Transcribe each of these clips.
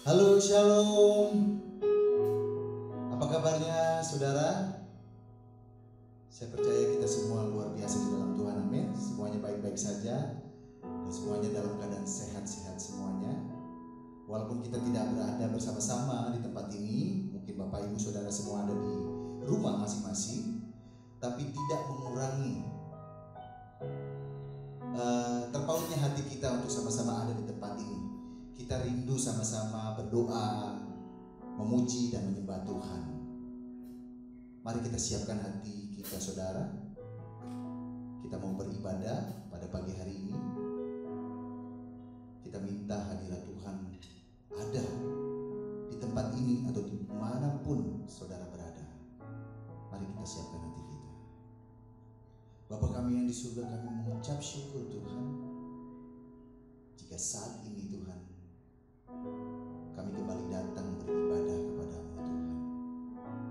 Halo, shalom. Apa kabarnya saudara? Saya percaya kita semua luar biasa di dalam Tuhan, amin. Semuanya baik-baik saja dan semuanya dalam keadaan sehat-sehat semuanya. Walaupun kita tidak berada bersama-sama di tempat ini, mungkin Bapak Ibu Saudara semua ada di rumah masing-masing, tapi tidak mengurangi terpautnya hati kita untuk sama-sama ada di tempat ini. Kita rindu sama-sama berdoa, memuji dan menyembah Tuhan. Mari kita siapkan hati kita saudara. Kita mau beribadah pada pagi hari ini. Kita minta hadirat Tuhan ada di tempat ini atau di manapun saudara berada. Mari kita siapkan hati kita. Bapa kami yang di surga, kami mengucap syukur Tuhan, jika saat ini Tuhan kami kembali datang beribadah kepadamu Tuhan.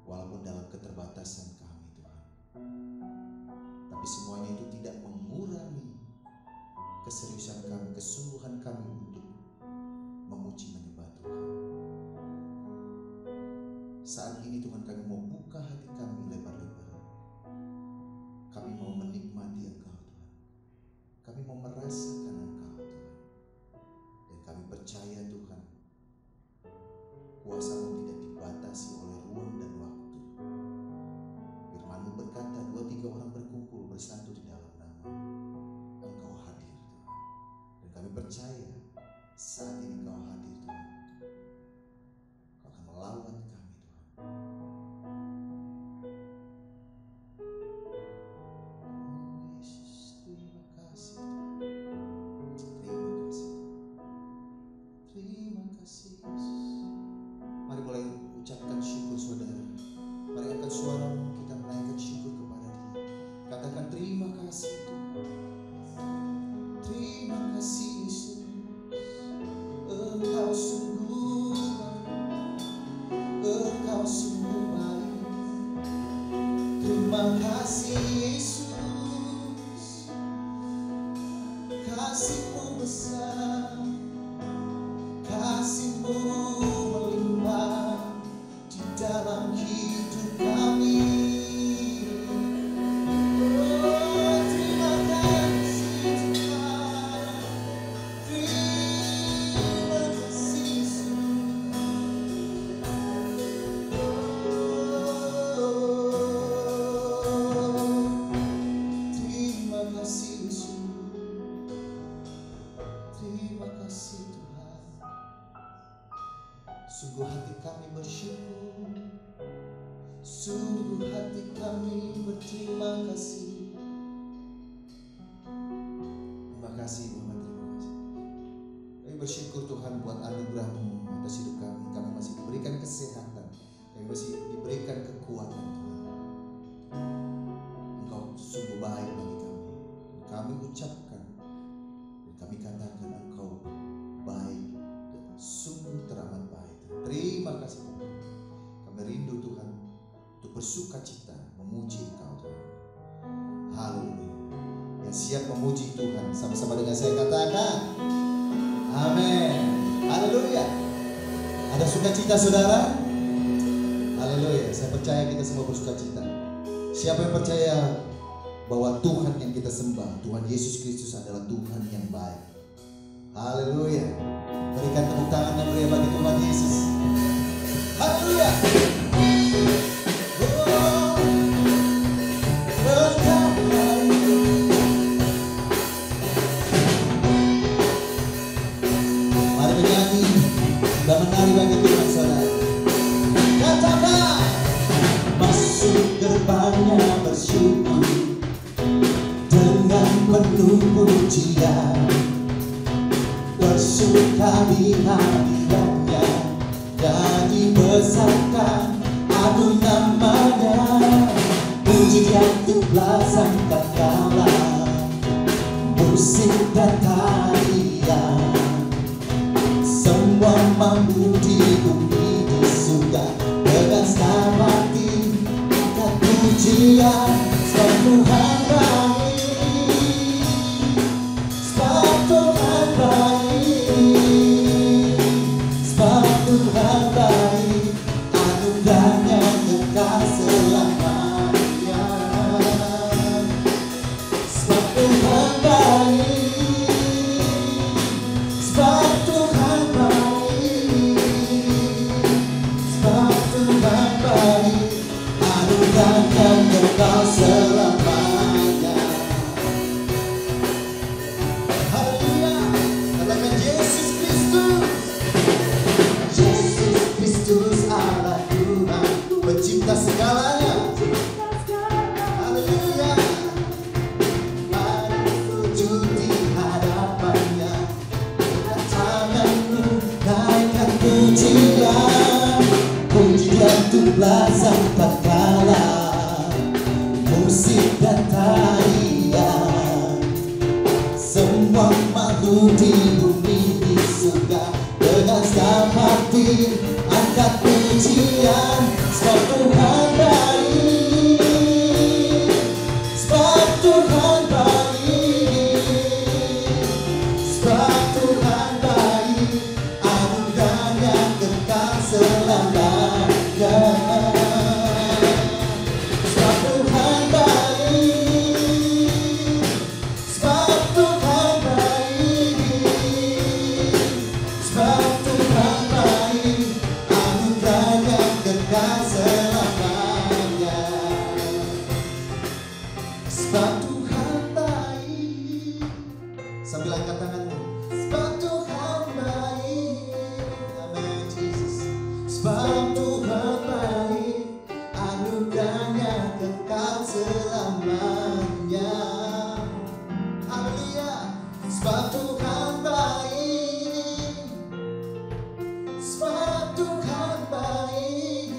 Walaupun dalam keterbatasan kami Tuhan, tapi semuanya itu tidak mengurangi keseriusan kami, kesungguhan kami untuk memuji menyembah Tuhan. Saat ini Tuhan kami mau buka hati kami lebar-lebar. Kami mau menikmati Engkau Tuhan. Kami mau merasakan Engkau Tuhan. Dan kami percaya Tuhan, kuasa-Mu tidak dibatasi oleh ruang dan waktu. Firman-Mu berkata, 2-3 orang berkumpul bersatu di dalam nama Engkau hadir Tuhan. Dan kami percaya saat ini Engkau hadir Tuhan. Engkau akan melawat kami Tuhan. Yesus, terima kasih Tuhan. Terima kasih Tuhan. Terima kasih Yesus. Mari mulai ucapkan syukur saudara. Mari angkat suara kita menaikkan syukur kepada Dia. Katakan terima kasih Tuhan. Terima kasih Yesus. Engkau sungguh baik. Engkau sungguh baik. Terima kasih Yesus. Kasih-Mu besar. Kasih-Mu melimpah di dalam hidup kami. Oh, terima kasih Tuhan. Terima kasih Yesus. Terima kasih Yesus. Terima kasih Tuhan. Sungguh hati kami bersyukur. Sungguh hati kami berterima kasih. Terima kasih Bapak, terima kasih. Kami bersyukur Tuhan buat anugerah-Mu atas hidup kami. Kami masih diberikan kesehatan. Kami masih diberikan kekuatan Tuhan. Engkau sungguh baik bagi kami. Kami ucapkan dan kami katakan Engkau baik dan sungguh teramat baik. Terima kasih Tuhan. Kami rindu Tuhan untuk bersuka cita memuji Engkau Tuhan. Haleluya. Yang siap memuji Tuhan sama-sama dengan saya katakan amin. Haleluya. Ada sukacita saudara? Haleluya. Saya percaya kita semua bersuka cita. Siapa yang percaya bahwa Tuhan yang kita sembah, Tuhan Yesus Kristus adalah Tuhan yang baik. Haleluya. Berikan tepuk tangan yang meriah bagi Tuhan Yesus. Haleluya. Oh, Engkau baik. Mari menyanyi dan menari bagi Tuhan saudara. Katakan, masuk gerbangnya bersyukur dengan penuh pujian, bersuka di hadiratnya dan dibesarkan agung namanya. Pujian telah sangkakala, musik dan tarian, semua mampu di bumi di surga dengan senang hati dan pujian. Sebab Tuhan baik, sebab Tuhan baik. selamanya. Sebab Tuhan baik, sebab Tuhan baik, sebab Tuhan baik, anugerahnya kekal selamanya. Haleluya, katakan Yesus Kristus, Yesus Kristus Allah Tuhan, pencipta segalanya. Haleluya, mari sujud di hadapannya, tanganmu naikkan pujian, pujian tulah sampai kala, musik dan tarian, semua makhluk di bumi di surga dengan segenap hati angkat pujian. Sebab Tuhan baik, sebab Tuhan baik, sebab Tuhan baik, anugerahnya kekal selamanya. Sebab Tuhan baik, sebab Tuhan baik, sebab Tuhan baik, anugerahnya kekal selamanya. Sebab Tuhan baik, sambil angkat tanganmu. Sebab Tuhan baik, amin Jesus. Sebab Tuhan baik, anugerahnya kekal selamanya. Haleluya. Sebab Tuhan baik, sebab Tuhan baik,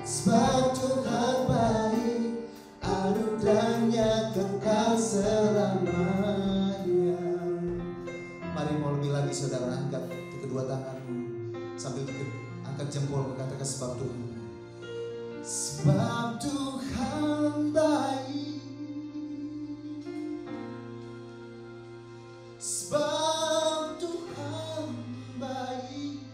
sebab Tuhan baik, anugerahnya kekal selamanya. Mari mau lebih lagi saudara, angkat kedua tanganmu sambil angkat jempol, katakan sebab Tuhan. Sebab Tuhan baik, sebab Tuhan baik,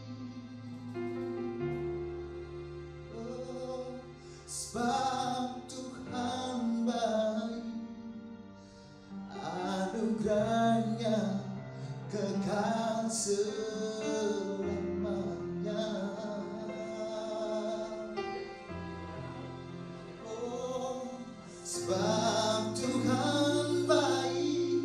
oh, sebab Tuhan baik, anugerahnya kekal selamanya. Oh, sebab Tuhan baik,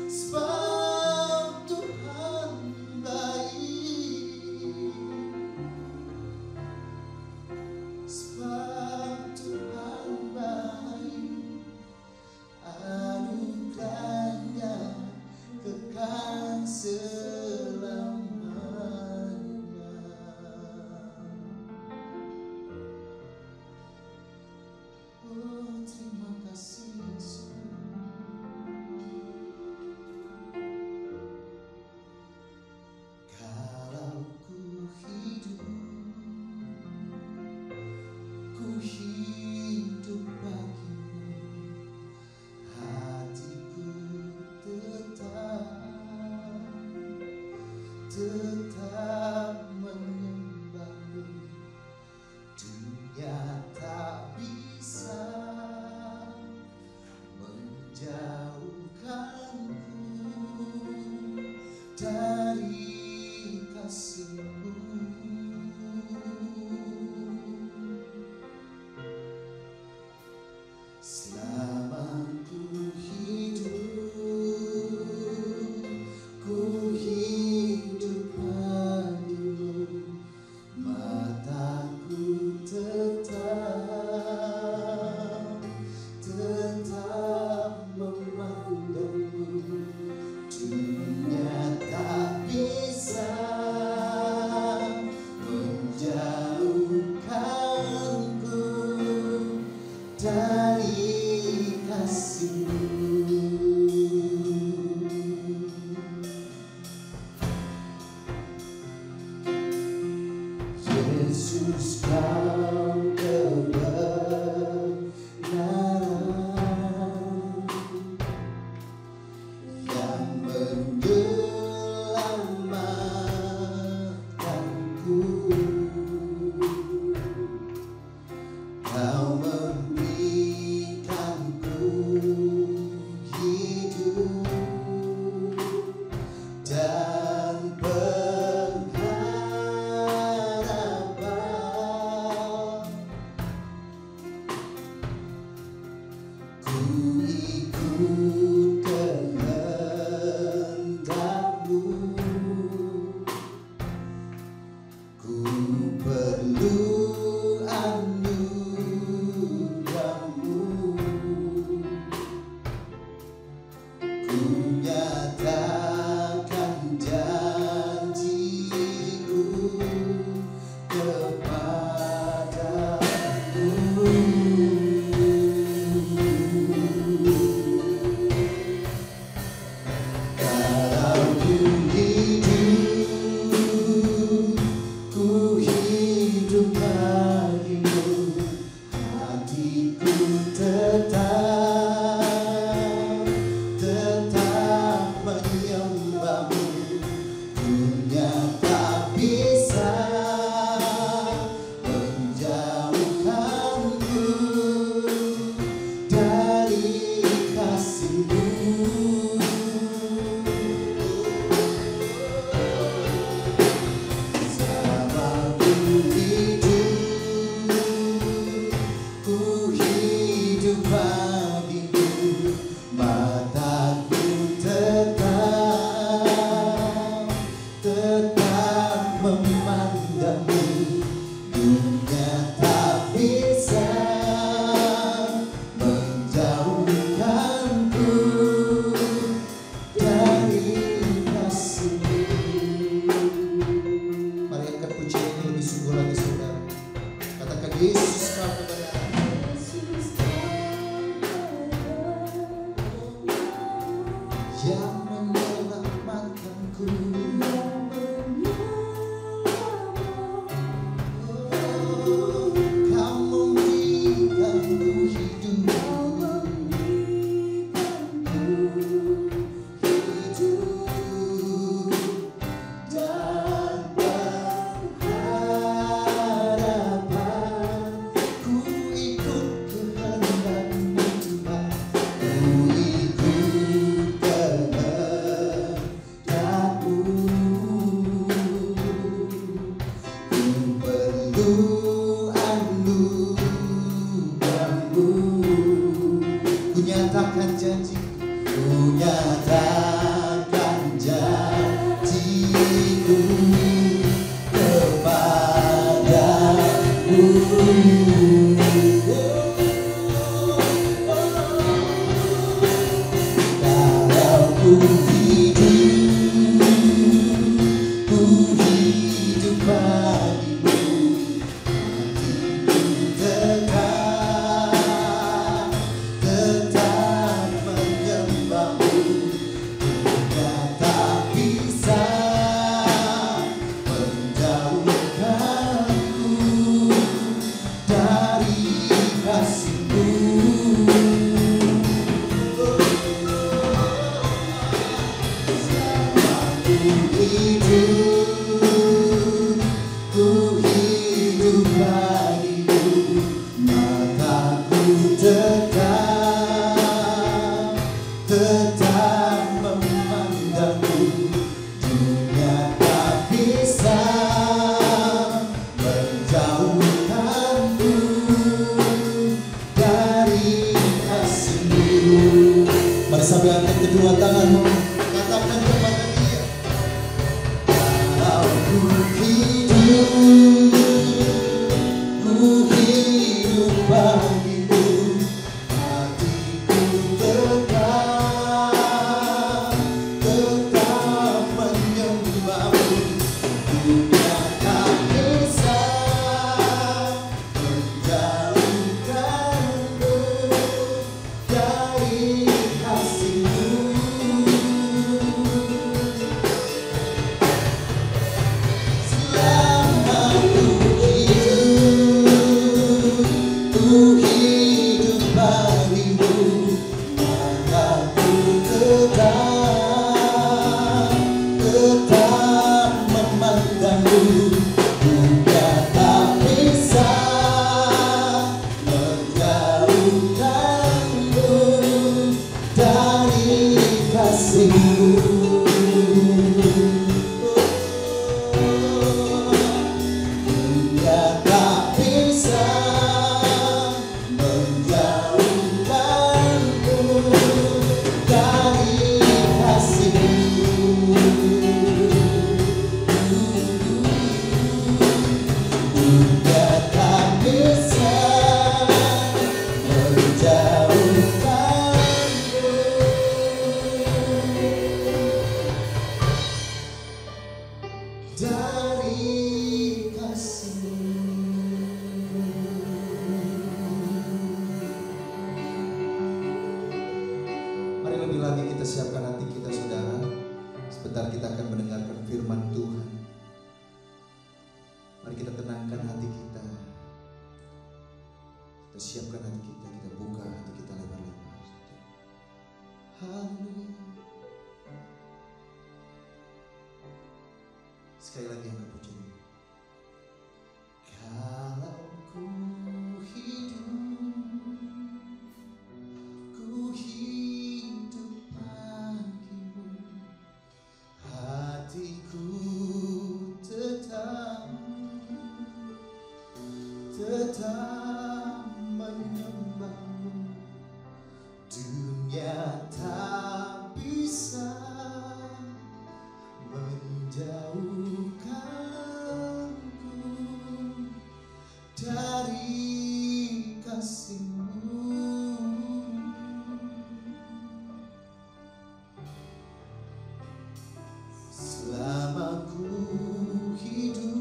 sebab Tuhan baik, sebab Tuhan baik, anugerahnya kekal selamanya. Oh, terima kasih Yesus. Kalau ku hidup bagimu, hatiku tetap menyembahmu. Dunia tak bisa menjauhkanku dari kasih-Mu. Selama ku hidup bagimu, mataku tetap memandangmu. Dunia tak bisa menjauhkanku dari kasih-Mu. Yesus, Kau kebenaran yang menyelamatkan lebih sungguh lagi saudara. Katakan Yesus kau kebenaran. Yang menyelamatkanku. Kunyatakan janji, kunyatakan janjiku kepadamu. Kalau ku hidup bagimu, sampai angkat kedua tanganmu, katakan kepada Dia, kalau ku hidup bagimu, hatiku tetap menyembahmu. Dunia tak bisa menjauhkanku dari siapkan hati kita saudara. Sebentar kita akan mendengarkan firman Tuhan. Mari kita tenangkan hati kita. Kita siapkan hati kita, kita buka hati kita lebar-lebar. Haleluya. Sekali lagi yang puji. Kalau ku tetap menyembahmu, dunia tak bisa menjauhkanku dari kasih-Mu. Selama ku hidup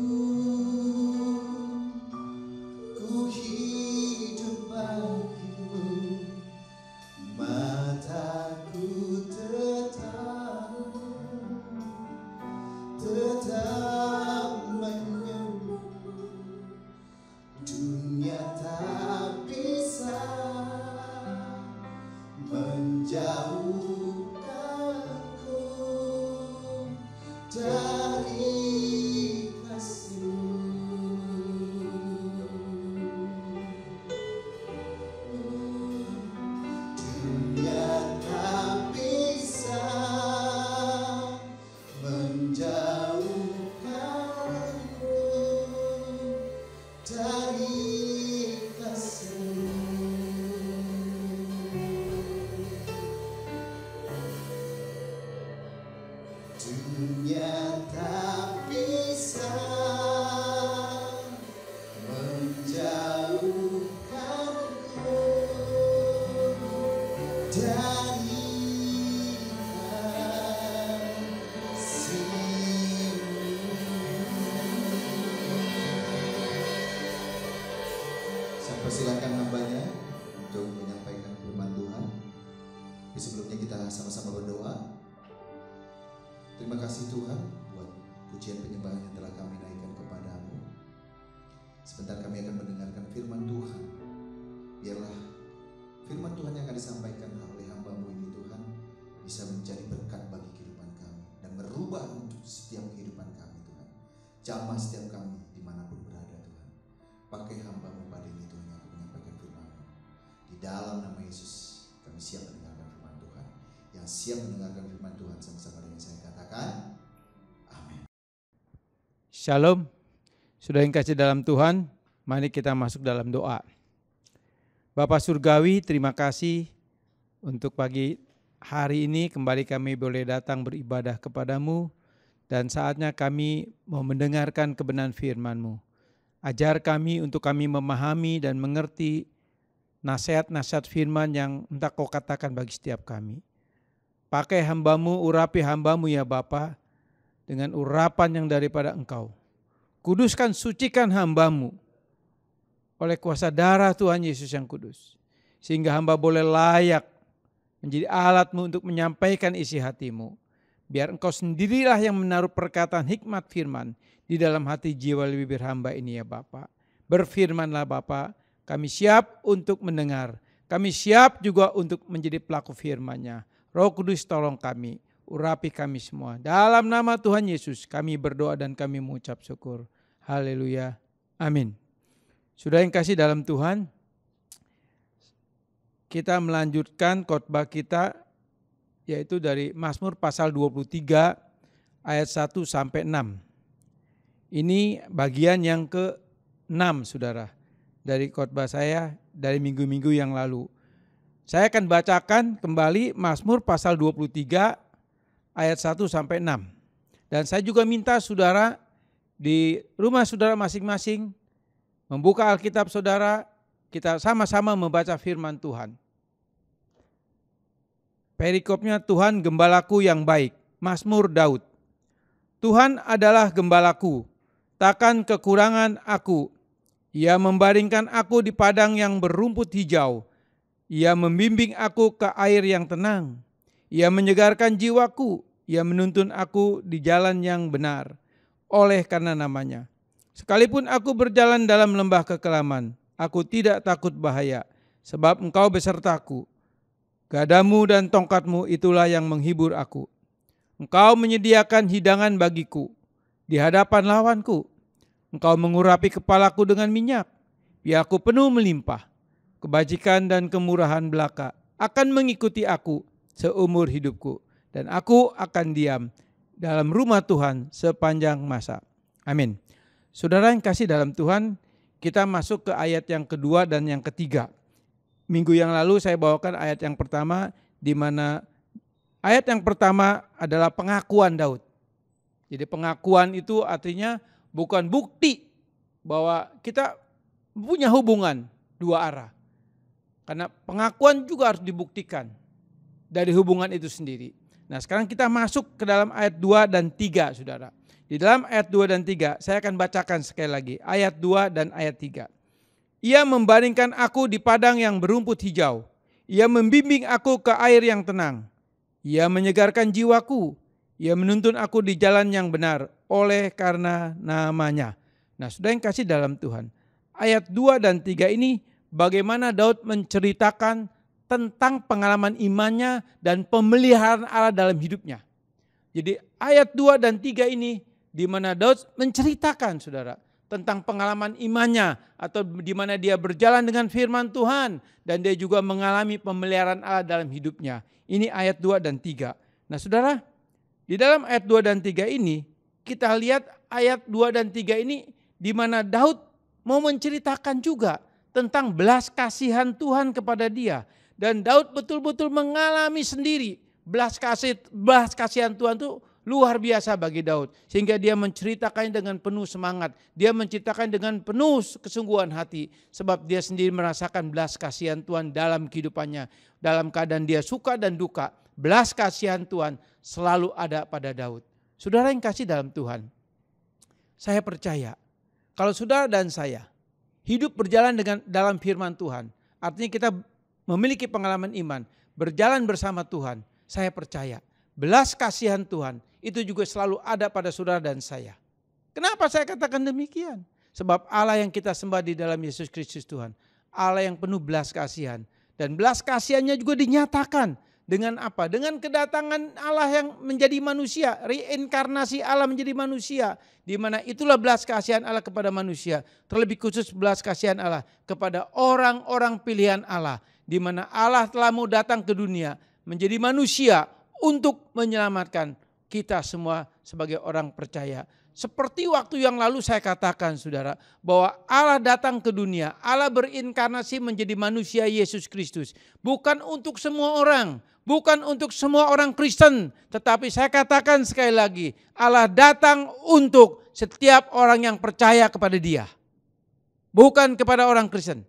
persilakan hambanya untuk menyampaikan firman Tuhan. Tapi sebelumnya kita sama-sama berdoa. Terima kasih Tuhan buat pujian penyembahan yang telah kami naikkan kepadamu. Sebentar kami akan mendengarkan firman Tuhan. Biarlah firman Tuhan yang akan disampaikan oleh hamba-Mu ini Tuhan bisa menjadi berkat bagi kehidupan kami dan merubah untuk setiap kehidupan kami Tuhan. Jamah setiap kami dimanapun berada Tuhan. Pakai hamba-Mu pada ini Tuhan yang akan menyampaikan firman-Mu. Di dalam nama Yesus kami siap mendengarkan firman Tuhan. Yang siap mendengarkan firman Tuhan sama-sama dengan saya katakan amin. Shalom. Sudah yang kasih dalam Tuhan, mari kita masuk dalam doa. Bapa Surgawi, terima kasih untuk pagi hari ini kembali kami boleh datang beribadah kepadamu dan saatnya kami mau mendengarkan kebenaran firman-Mu. Ajar kami untuk kami memahami dan mengerti nasihat-nasihat firman yang entah Kau katakan bagi setiap kami. Pakai hamba-Mu, urapi hamba-Mu ya Bapa dengan urapan yang daripada Engkau. Kuduskan, sucikan hamba-Mu oleh kuasa darah Tuhan Yesus yang kudus. Sehingga hamba boleh layak menjadi alat-Mu untuk menyampaikan isi hati-Mu. Biar Engkau sendirilah yang menaruh perkataan hikmat firman di dalam hati jiwa bibir hamba ini ya Bapa. Berfirmanlah Bapa, kami siap untuk mendengar. Kami siap juga untuk menjadi pelaku firman-Nya. Roh Kudus tolong kami, urapi kami semua. Dalam nama Tuhan Yesus kami berdoa dan kami mengucap syukur. Haleluya. Amin. Sudah yang kasih dalam Tuhan, kita melanjutkan khotbah kita yaitu dari Mazmur pasal 23 ayat 1 sampai 6. Ini bagian yang ke-6 Saudara dari khotbah saya dari minggu-minggu yang lalu. Saya akan bacakan kembali Mazmur pasal 23 ayat 1 sampai 6. Dan saya juga minta Saudara di rumah Saudara masing-masing membuka Alkitab Saudara, kita sama-sama membaca firman Tuhan. Perikopnya Tuhan gembalaku yang baik, Mazmur Daud. Tuhan adalah gembalaku, takkan kekurangan aku. Ia membaringkan aku di padang yang berumput hijau. Ia membimbing aku ke air yang tenang. Ia menyegarkan jiwaku. Ia menuntun aku di jalan yang benar oleh karena namanya. Sekalipun aku berjalan dalam lembah kekelaman, aku tidak takut bahaya, sebab Engkau besertaku. Gadamu dan tongkatmu itulah yang menghibur aku. Engkau menyediakan hidangan bagiku di hadapan lawanku. Engkau mengurapi kepalaku dengan minyak, piaku penuh melimpah. Kebajikan dan kemurahan belaka akan mengikuti aku seumur hidupku, dan aku akan diam dalam rumah Tuhan sepanjang masa. Amin. Saudara yang kasih dalam Tuhan, kita masuk ke ayat yang kedua dan yang ketiga. Minggu yang lalu saya bawakan ayat yang pertama, di mana ayat yang pertama adalah pengakuan Daud. Jadi pengakuan itu artinya bukan bukti bahwa kita punya hubungan dua arah. Karena pengakuan juga harus dibuktikan dari hubungan itu sendiri. Nah sekarang kita masuk ke dalam ayat 2 dan 3 Saudara. Di dalam ayat 2 dan 3, saya akan bacakan sekali lagi. Ayat 2 dan ayat 3. Ia membaringkan aku di padang yang berumput hijau. Ia membimbing aku ke air yang tenang. Ia menyegarkan jiwaku. Ia menuntun aku di jalan yang benar oleh karena namanya. Nah sudah yang kasih dalam Tuhan. Ayat 2 dan 3 ini bagaimana Daud menceritakan tentang pengalaman imannya dan pemeliharaan Allah dalam hidupnya. Jadi ayat 2 dan 3 ini di mana Daud menceritakan Saudara tentang pengalaman imannya atau di mana dia berjalan dengan firman Tuhan dan dia juga mengalami pemeliharaan Allah dalam hidupnya. Ini ayat 2 dan 3. Nah Saudara, di dalam ayat 2 dan 3 ini kita lihat ayat 2 dan 3 ini di mana Daud mau menceritakan juga tentang belas kasihan Tuhan kepada dia. Dan Daud betul-betul mengalami sendiri belas kasihan Tuhan itu luar biasa bagi Daud. Sehingga dia menceritakannya dengan penuh semangat. Dia menceritakan dengan penuh kesungguhan hati. Sebab dia sendiri merasakan belas kasihan Tuhan dalam kehidupannya. Dalam keadaan dia suka dan duka. Belas kasihan Tuhan selalu ada pada Daud. Saudara yang kasih dalam Tuhan. Saya percaya kalau saudara dan saya hidup berjalan dalam firman Tuhan. Artinya kita memiliki pengalaman iman, berjalan bersama Tuhan. Saya percaya belas kasihan Tuhan itu juga selalu ada pada saudara dan saya. Kenapa saya katakan demikian? Sebab Allah yang kita sembah di dalam Yesus Kristus Tuhan, Allah yang penuh belas kasihan. Dan belas kasihannya juga dinyatakan dengan apa? Dengan kedatangan Allah yang menjadi manusia, reinkarnasi Allah menjadi manusia. Di mana itulah belas kasihan Allah kepada manusia. Terlebih khusus belas kasihan Allah kepada orang-orang pilihan Allah. Di mana Allah telah mau datang ke dunia menjadi manusia untuk menyelamatkan kita semua sebagai orang percaya. Seperti waktu yang lalu saya katakan saudara, bahwa Allah datang ke dunia, Allah berinkarnasi menjadi manusia Yesus Kristus. Bukan untuk semua orang, bukan untuk semua orang Kristen. Tetapi saya katakan sekali lagi, Allah datang untuk setiap orang yang percaya kepada Dia. Bukan kepada orang Kristen.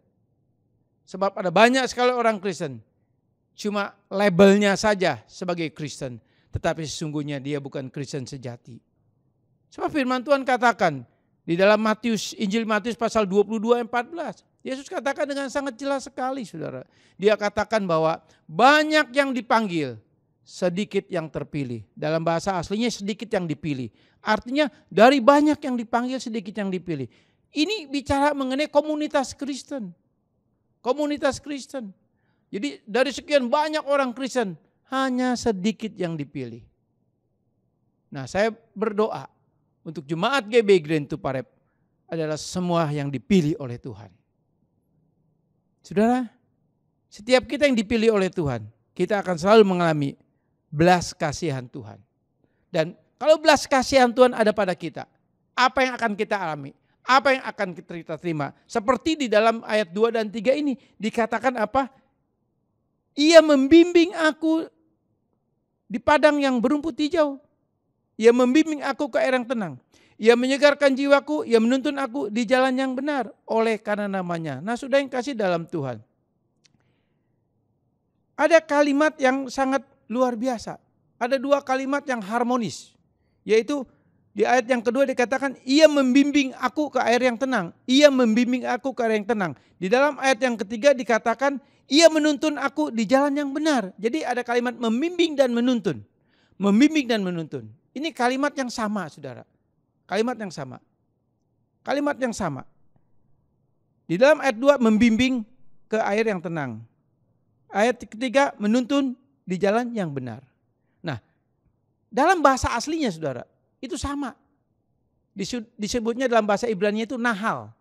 Sebab ada banyak sekali orang Kristen, cuma labelnya saja sebagai Kristen. Tetapi sesungguhnya dia bukan Kristen sejati. Sebab firman Tuhan katakan di dalam Injil Matius pasal 22 ayat 14. Yesus katakan dengan sangat jelas sekali saudara. Dia katakan bahwa banyak yang dipanggil, sedikit yang terpilih. Dalam bahasa aslinya sedikit yang dipilih. Artinya dari banyak yang dipanggil, sedikit yang dipilih. Ini bicara mengenai komunitas Kristen. Komunitas Kristen. Jadi dari sekian banyak orang Kristen, hanya sedikit yang dipilih. Nah, saya berdoa untuk jemaat GBI Grand Tuparep adalah semua yang dipilih oleh Tuhan. Saudara, setiap kita yang dipilih oleh Tuhan, kita akan selalu mengalami belas kasihan Tuhan. Dan kalau belas kasihan Tuhan ada pada kita, apa yang akan kita alami? Apa yang akan kita terima? Seperti di dalam ayat 2 dan 3 ini dikatakan apa? Ia membimbing aku di padang yang berumput hijau. Ia membimbing aku ke air yang tenang. Ia menyegarkan jiwaku, ia menuntun aku di jalan yang benar oleh karena namanya. Nah, saudara yang kasih dalam Tuhan. Ada kalimat yang sangat luar biasa. Ada dua kalimat yang harmonis. Yaitu di ayat yang kedua dikatakan, ia membimbing aku ke air yang tenang. Ia membimbing aku ke air yang tenang. Di dalam ayat yang ketiga dikatakan, ia menuntun aku di jalan yang benar. Jadi ada kalimat membimbing dan menuntun. Membimbing dan menuntun. Ini kalimat yang sama saudara. Kalimat yang sama. Kalimat yang sama. Di dalam ayat 2 membimbing ke air yang tenang. Ayat ketiga menuntun di jalan yang benar. Nah, dalam bahasa aslinya saudara, itu sama. Disebutnya dalam bahasa Ibrani itu nahal.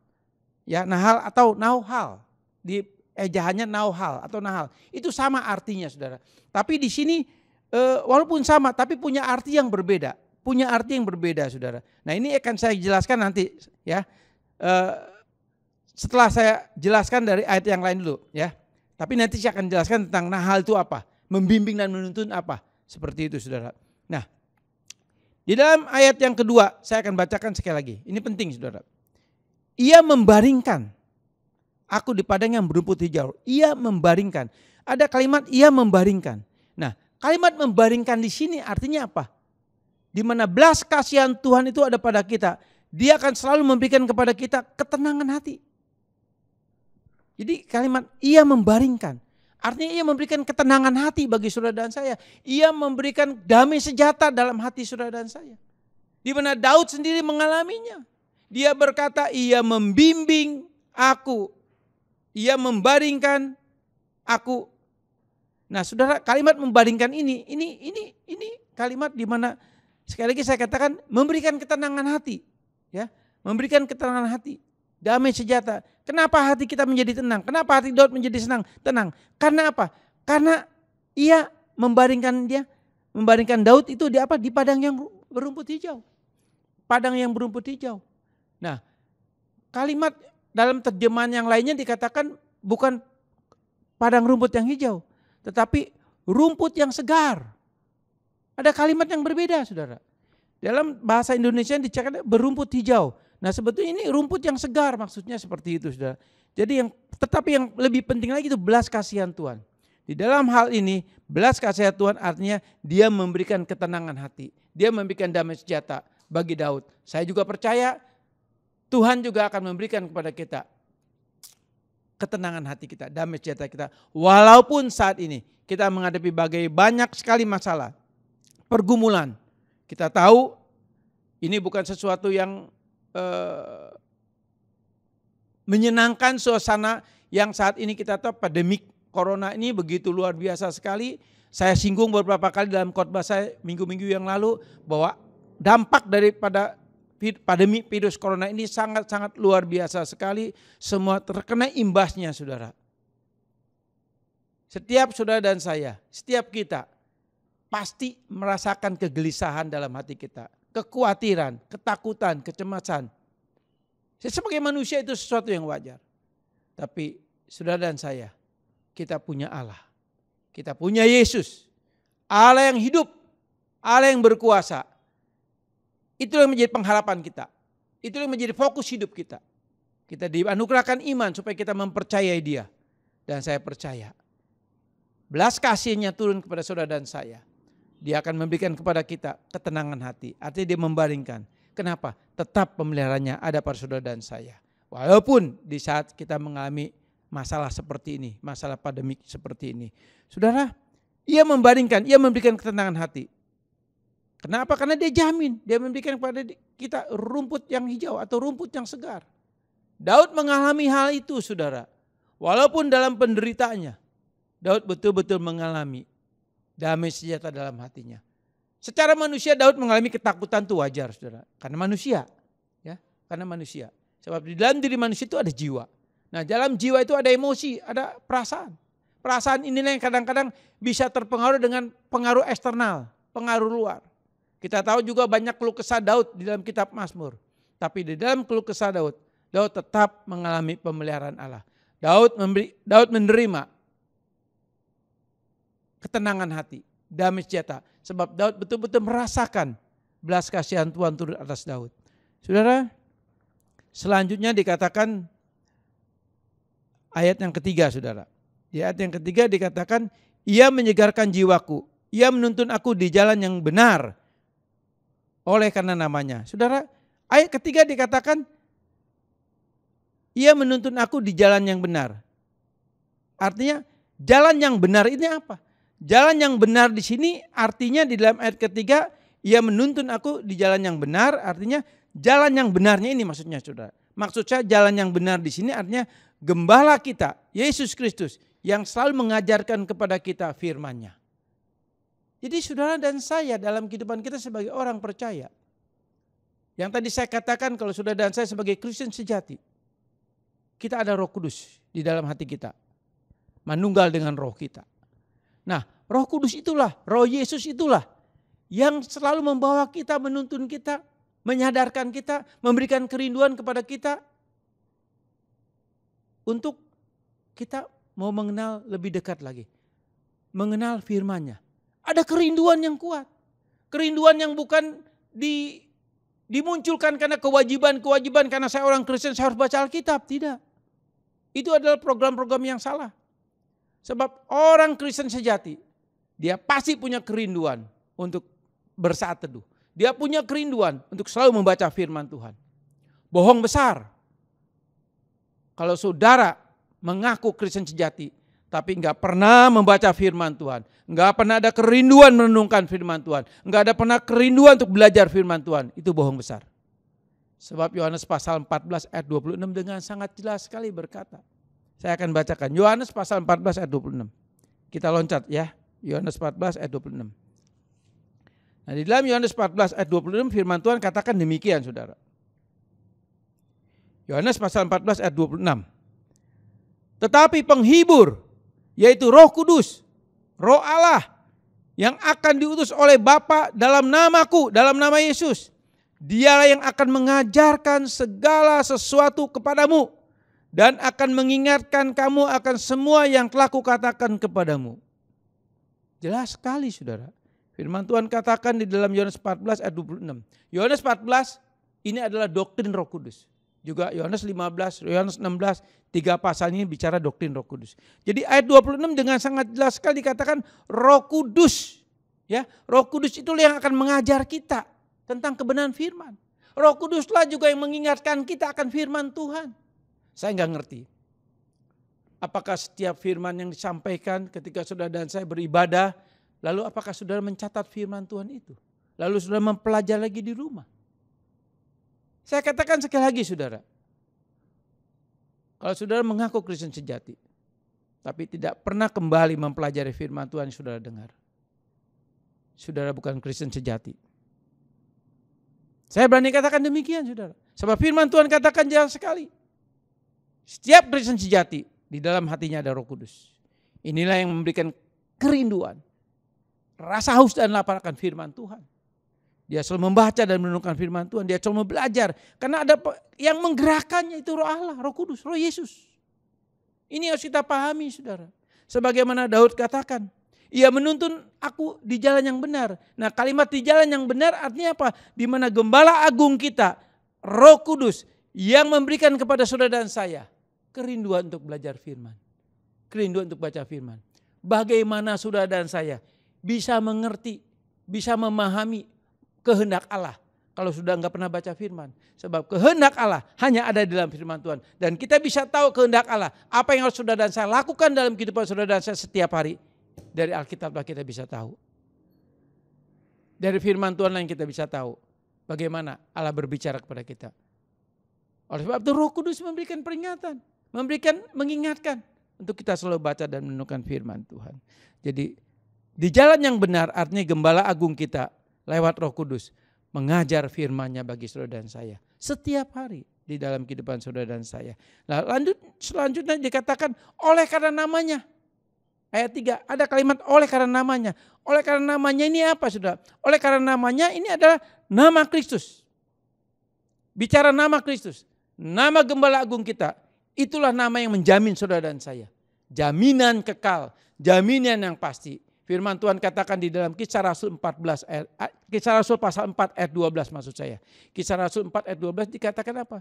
Ya, nahal atau nauhal. Di ejahannya nauhal atau nahal. Itu sama artinya saudara. Tapi di sini walaupun sama tapi punya arti yang berbeda. Punya arti yang berbeda saudara. Nah, ini akan saya jelaskan nanti ya. Setelah saya jelaskan dari ayat yang lain dulu ya. Tapi nanti saya akan jelaskan tentang nahal itu apa. Membimbing dan menuntun apa. Seperti itu saudara. Nah, di dalam ayat yang kedua saya akan bacakan sekali lagi. Ini penting saudara. Ia membaringkan aku di padang yang berumput hijau. Ia membaringkan. Ada kalimat ia membaringkan. Nah, kalimat membaringkan di sini artinya apa? Di mana belas kasihan Tuhan itu ada pada kita. Dia akan selalu memberikan kepada kita ketenangan hati. Jadi kalimat ia membaringkan. Artinya ia memberikan ketenangan hati bagi saudara dan saya. Ia memberikan damai sejahtera dalam hati saudara dan saya. Di mana Daud sendiri mengalaminya. Dia berkata ia membimbing aku. Ia membaringkan aku. Nah, saudara, kalimat membaringkan ini kalimat di mana sekali lagi saya katakan memberikan ketenangan hati, ya, memberikan ketenangan hati, damai sejahtera. Kenapa hati kita menjadi tenang? Kenapa hati Daud menjadi tenang? Karena apa? Karena ia membaringkan Daud itu di apa? Di padang yang berumput hijau. Padang yang berumput hijau. Nah, kalimat dalam terjemahan yang lainnya dikatakan bukan padang rumput yang hijau, tetapi rumput yang segar. Ada kalimat yang berbeda saudara. Dalam bahasa Indonesia dicakap berumput hijau. Nah, sebetulnya ini rumput yang segar maksudnya seperti itu saudara. Jadi tetapi yang lebih penting lagi itu belas kasihan Tuhan. Di dalam hal ini belas kasihan Tuhan artinya dia memberikan ketenangan hati. Dia memberikan damai sejahtera bagi Daud. Saya juga percaya Tuhan juga akan memberikan kepada kita ketenangan hati kita, damai sejahtera kita. Walaupun saat ini kita menghadapi banyak sekali masalah, pergumulan. Kita tahu ini bukan sesuatu yang menyenangkan, suasana yang saat ini kita tahu pandemik corona ini begitu luar biasa sekali. Saya singgung beberapa kali dalam khotbah saya minggu-minggu yang lalu bahwa dampak daripada pandemi virus corona ini sangat-sangat luar biasa sekali. Semua terkena imbasnya, saudara. Setiap saudara dan saya, setiap kita pasti merasakan kegelisahan dalam hati kita. Kekhawatiran, ketakutan, kecemasan. Sebagai manusia itu sesuatu yang wajar. Tapi saudara dan saya, kita punya Allah. Kita punya Yesus, Allah yang hidup, Allah yang berkuasa. Itu yang menjadi pengharapan kita. Itu yang menjadi fokus hidup kita. Kita dianugerahkan iman supaya kita mempercayai Dia. Dan saya percaya, belas kasih-Nya turun kepada saudara dan saya. Dia akan memberikan kepada kita ketenangan hati. Artinya Dia membaringkan. Kenapa? Tetap pemeliharaannya ada pada saudara dan saya. Walaupun di saat kita mengalami masalah seperti ini, masalah pandemik seperti ini. Saudara, Ia membaringkan, Ia memberikan ketenangan hati. Kenapa? Karena Dia jamin, Dia memberikan kepada kita rumput yang hijau atau rumput yang segar. Daud mengalami hal itu, saudara. Walaupun dalam penderitaannya, Daud betul-betul mengalami damai sejahtera dalam hatinya. Secara manusia Daud mengalami ketakutan itu wajar, saudara. Karena manusia, ya, karena manusia. Sebab di dalam diri manusia itu ada jiwa. Nah, dalam jiwa itu ada emosi, ada perasaan. Perasaan inilah yang kadang-kadang bisa terpengaruh dengan pengaruh eksternal, pengaruh luar. Kita tahu juga banyak keluh kesah Daud di dalam kitab Mazmur. Tapi di dalam keluh kesah Daud, Daud tetap mengalami pemeliharaan Allah. Daud menerima ketenangan hati, damai sejahtera. Sebab Daud betul-betul merasakan belas kasihan Tuhan turun atas Daud. Saudara, selanjutnya dikatakan ayat yang ketiga, saudara. Di ayat yang ketiga dikatakan, Ia menyegarkan jiwaku, Ia menuntun aku di jalan yang benar oleh karena namanya. Saudara, ayat ketiga dikatakan, Ia menuntun aku di jalan yang benar. Artinya jalan yang benar ini apa? Jalan yang benar di sini artinya di dalam ayat ketiga, Ia menuntun aku di jalan yang benar, artinya jalan yang benarnya ini maksudnya, saudara. Maksud saya jalan yang benar di sini artinya Gembala kita, Yesus Kristus, yang selalu mengajarkan kepada kita firman-Nya. Jadi saudara dan saya dalam kehidupan kita sebagai orang percaya, yang tadi saya katakan kalau saudara dan saya sebagai Kristen sejati, kita ada Roh Kudus di dalam hati kita, manunggal dengan roh kita. Nah, Roh Kudus itulah, Roh Yesus itulah yang selalu membawa kita, menuntun kita, menyadarkan kita, memberikan kerinduan kepada kita untuk kita mau mengenal lebih dekat lagi, mengenal firman-Nya. Ada kerinduan yang kuat, kerinduan yang bukan dimunculkan karena kewajiban karena saya orang Kristen saya harus baca Alkitab, tidak. Itu adalah program-program yang salah. Sebab orang Kristen sejati, dia pasti punya kerinduan untuk bersaat teduh. Dia punya kerinduan untuk selalu membaca firman Tuhan. Bohong besar kalau saudara mengaku Kristen sejati, tapi enggak pernah membaca firman Tuhan, enggak pernah ada kerinduan merenungkan firman Tuhan, enggak ada pernah kerinduan untuk belajar firman Tuhan, itu bohong besar. Sebab Yohanes pasal 14 ayat 26 dengan sangat jelas sekali berkata. Saya akan bacakan Yohanes pasal 14 ayat 26. Kita loncat ya, Yohanes 14 ayat 26. Nah, di dalam Yohanes 14 ayat 26 firman Tuhan katakan demikian, saudara. Yohanes pasal 14 ayat 26. Tetapi penghibur, yaitu Roh Kudus, Roh Allah, yang akan diutus oleh Bapa dalam namaku, dalam nama Yesus, Dialah yang akan mengajarkan segala sesuatu kepadamu dan akan mengingatkan kamu akan semua yang telah kukatakan kepadamu. Jelas sekali, saudara. Firman Tuhan katakan di dalam Yohanes 14 ayat 26. Yohanes 14 ini adalah doktrin Roh Kudus. Juga Yohanes 15, Yohanes 16, 3 pasal ini bicara doktrin Roh Kudus. Jadi ayat 26 dengan sangat jelas sekali dikatakan Roh Kudus. Ya, Roh Kudus itulah yang akan mengajar kita tentang kebenaran firman. Roh Kuduslah juga yang mengingatkan kita akan firman Tuhan. Saya enggak ngerti. Apakah setiap firman yang disampaikan ketika saudara dan saya beribadah, lalu apakah saudara mencatat firman Tuhan itu? Lalu saudara mempelajari lagi di rumah? Saya katakan sekali lagi saudara, kalau saudara mengaku Kristen sejati, tapi tidak pernah kembali mempelajari firman Tuhan yang saudara dengar, saudara bukan Kristen sejati. Saya berani katakan demikian saudara. Sebab firman Tuhan katakan jelas sekali. Setiap Kristen sejati, di dalam hatinya ada Roh Kudus. Inilah yang memberikan kerinduan, rasa haus dan lapar akan firman Tuhan. Dia selalu membaca dan merenungkan firman Tuhan. Dia selalu belajar. Karena ada yang menggerakkannya itu Roh Allah, Roh Kudus, Roh Yesus. Ini harus kita pahami saudara. Sebagaimana Daud katakan, ia menuntun aku di jalan yang benar. Nah, kalimat di jalan yang benar artinya apa? Di mana Gembala Agung kita, Roh Kudus, yang memberikan kepada saudara dan saya kerinduan untuk belajar firman. Kerinduan untuk baca firman. Bagaimana saudara dan saya bisa mengerti, bisa memahami kehendak Allah kalau sudah enggak pernah baca firman. Sebab kehendak Allah hanya ada di dalam firman Tuhan. Dan kita bisa tahu kehendak Allah. Apa yang harus saudara dan saya lakukan dalam kehidupan saudara dan saya setiap hari. Dari Alkitablah kita bisa tahu. Dari firman Tuhan yang kita bisa tahu. Bagaimana Allah berbicara kepada kita. Oleh sebab itu Roh Kudus memberikan peringatan. Mengingatkan. Untuk kita selalu baca dan merenungkan firman Tuhan. Jadi di jalan yang benar artinya Gembala Agung kita lewat Roh Kudus mengajar firman-Nya bagi saudara dan saya setiap hari di dalam kehidupan saudara dan saya. Nah, selanjutnya dikatakan oleh karena namanya. Ayat 3 ada kalimat oleh karena namanya. Oleh karena namanya ini apa saudara? Oleh karena namanya ini adalah nama Kristus. Bicara nama Kristus. Nama Gembala Agung kita. Itulah nama yang menjamin saudara dan saya. Jaminan kekal. Jaminan yang pasti. Firman Tuhan katakan di dalam Kisah Rasul 14 Kisah Rasul pasal 4 ayat 12 maksud saya. Kisah Rasul 4 ayat 12 dikatakan apa?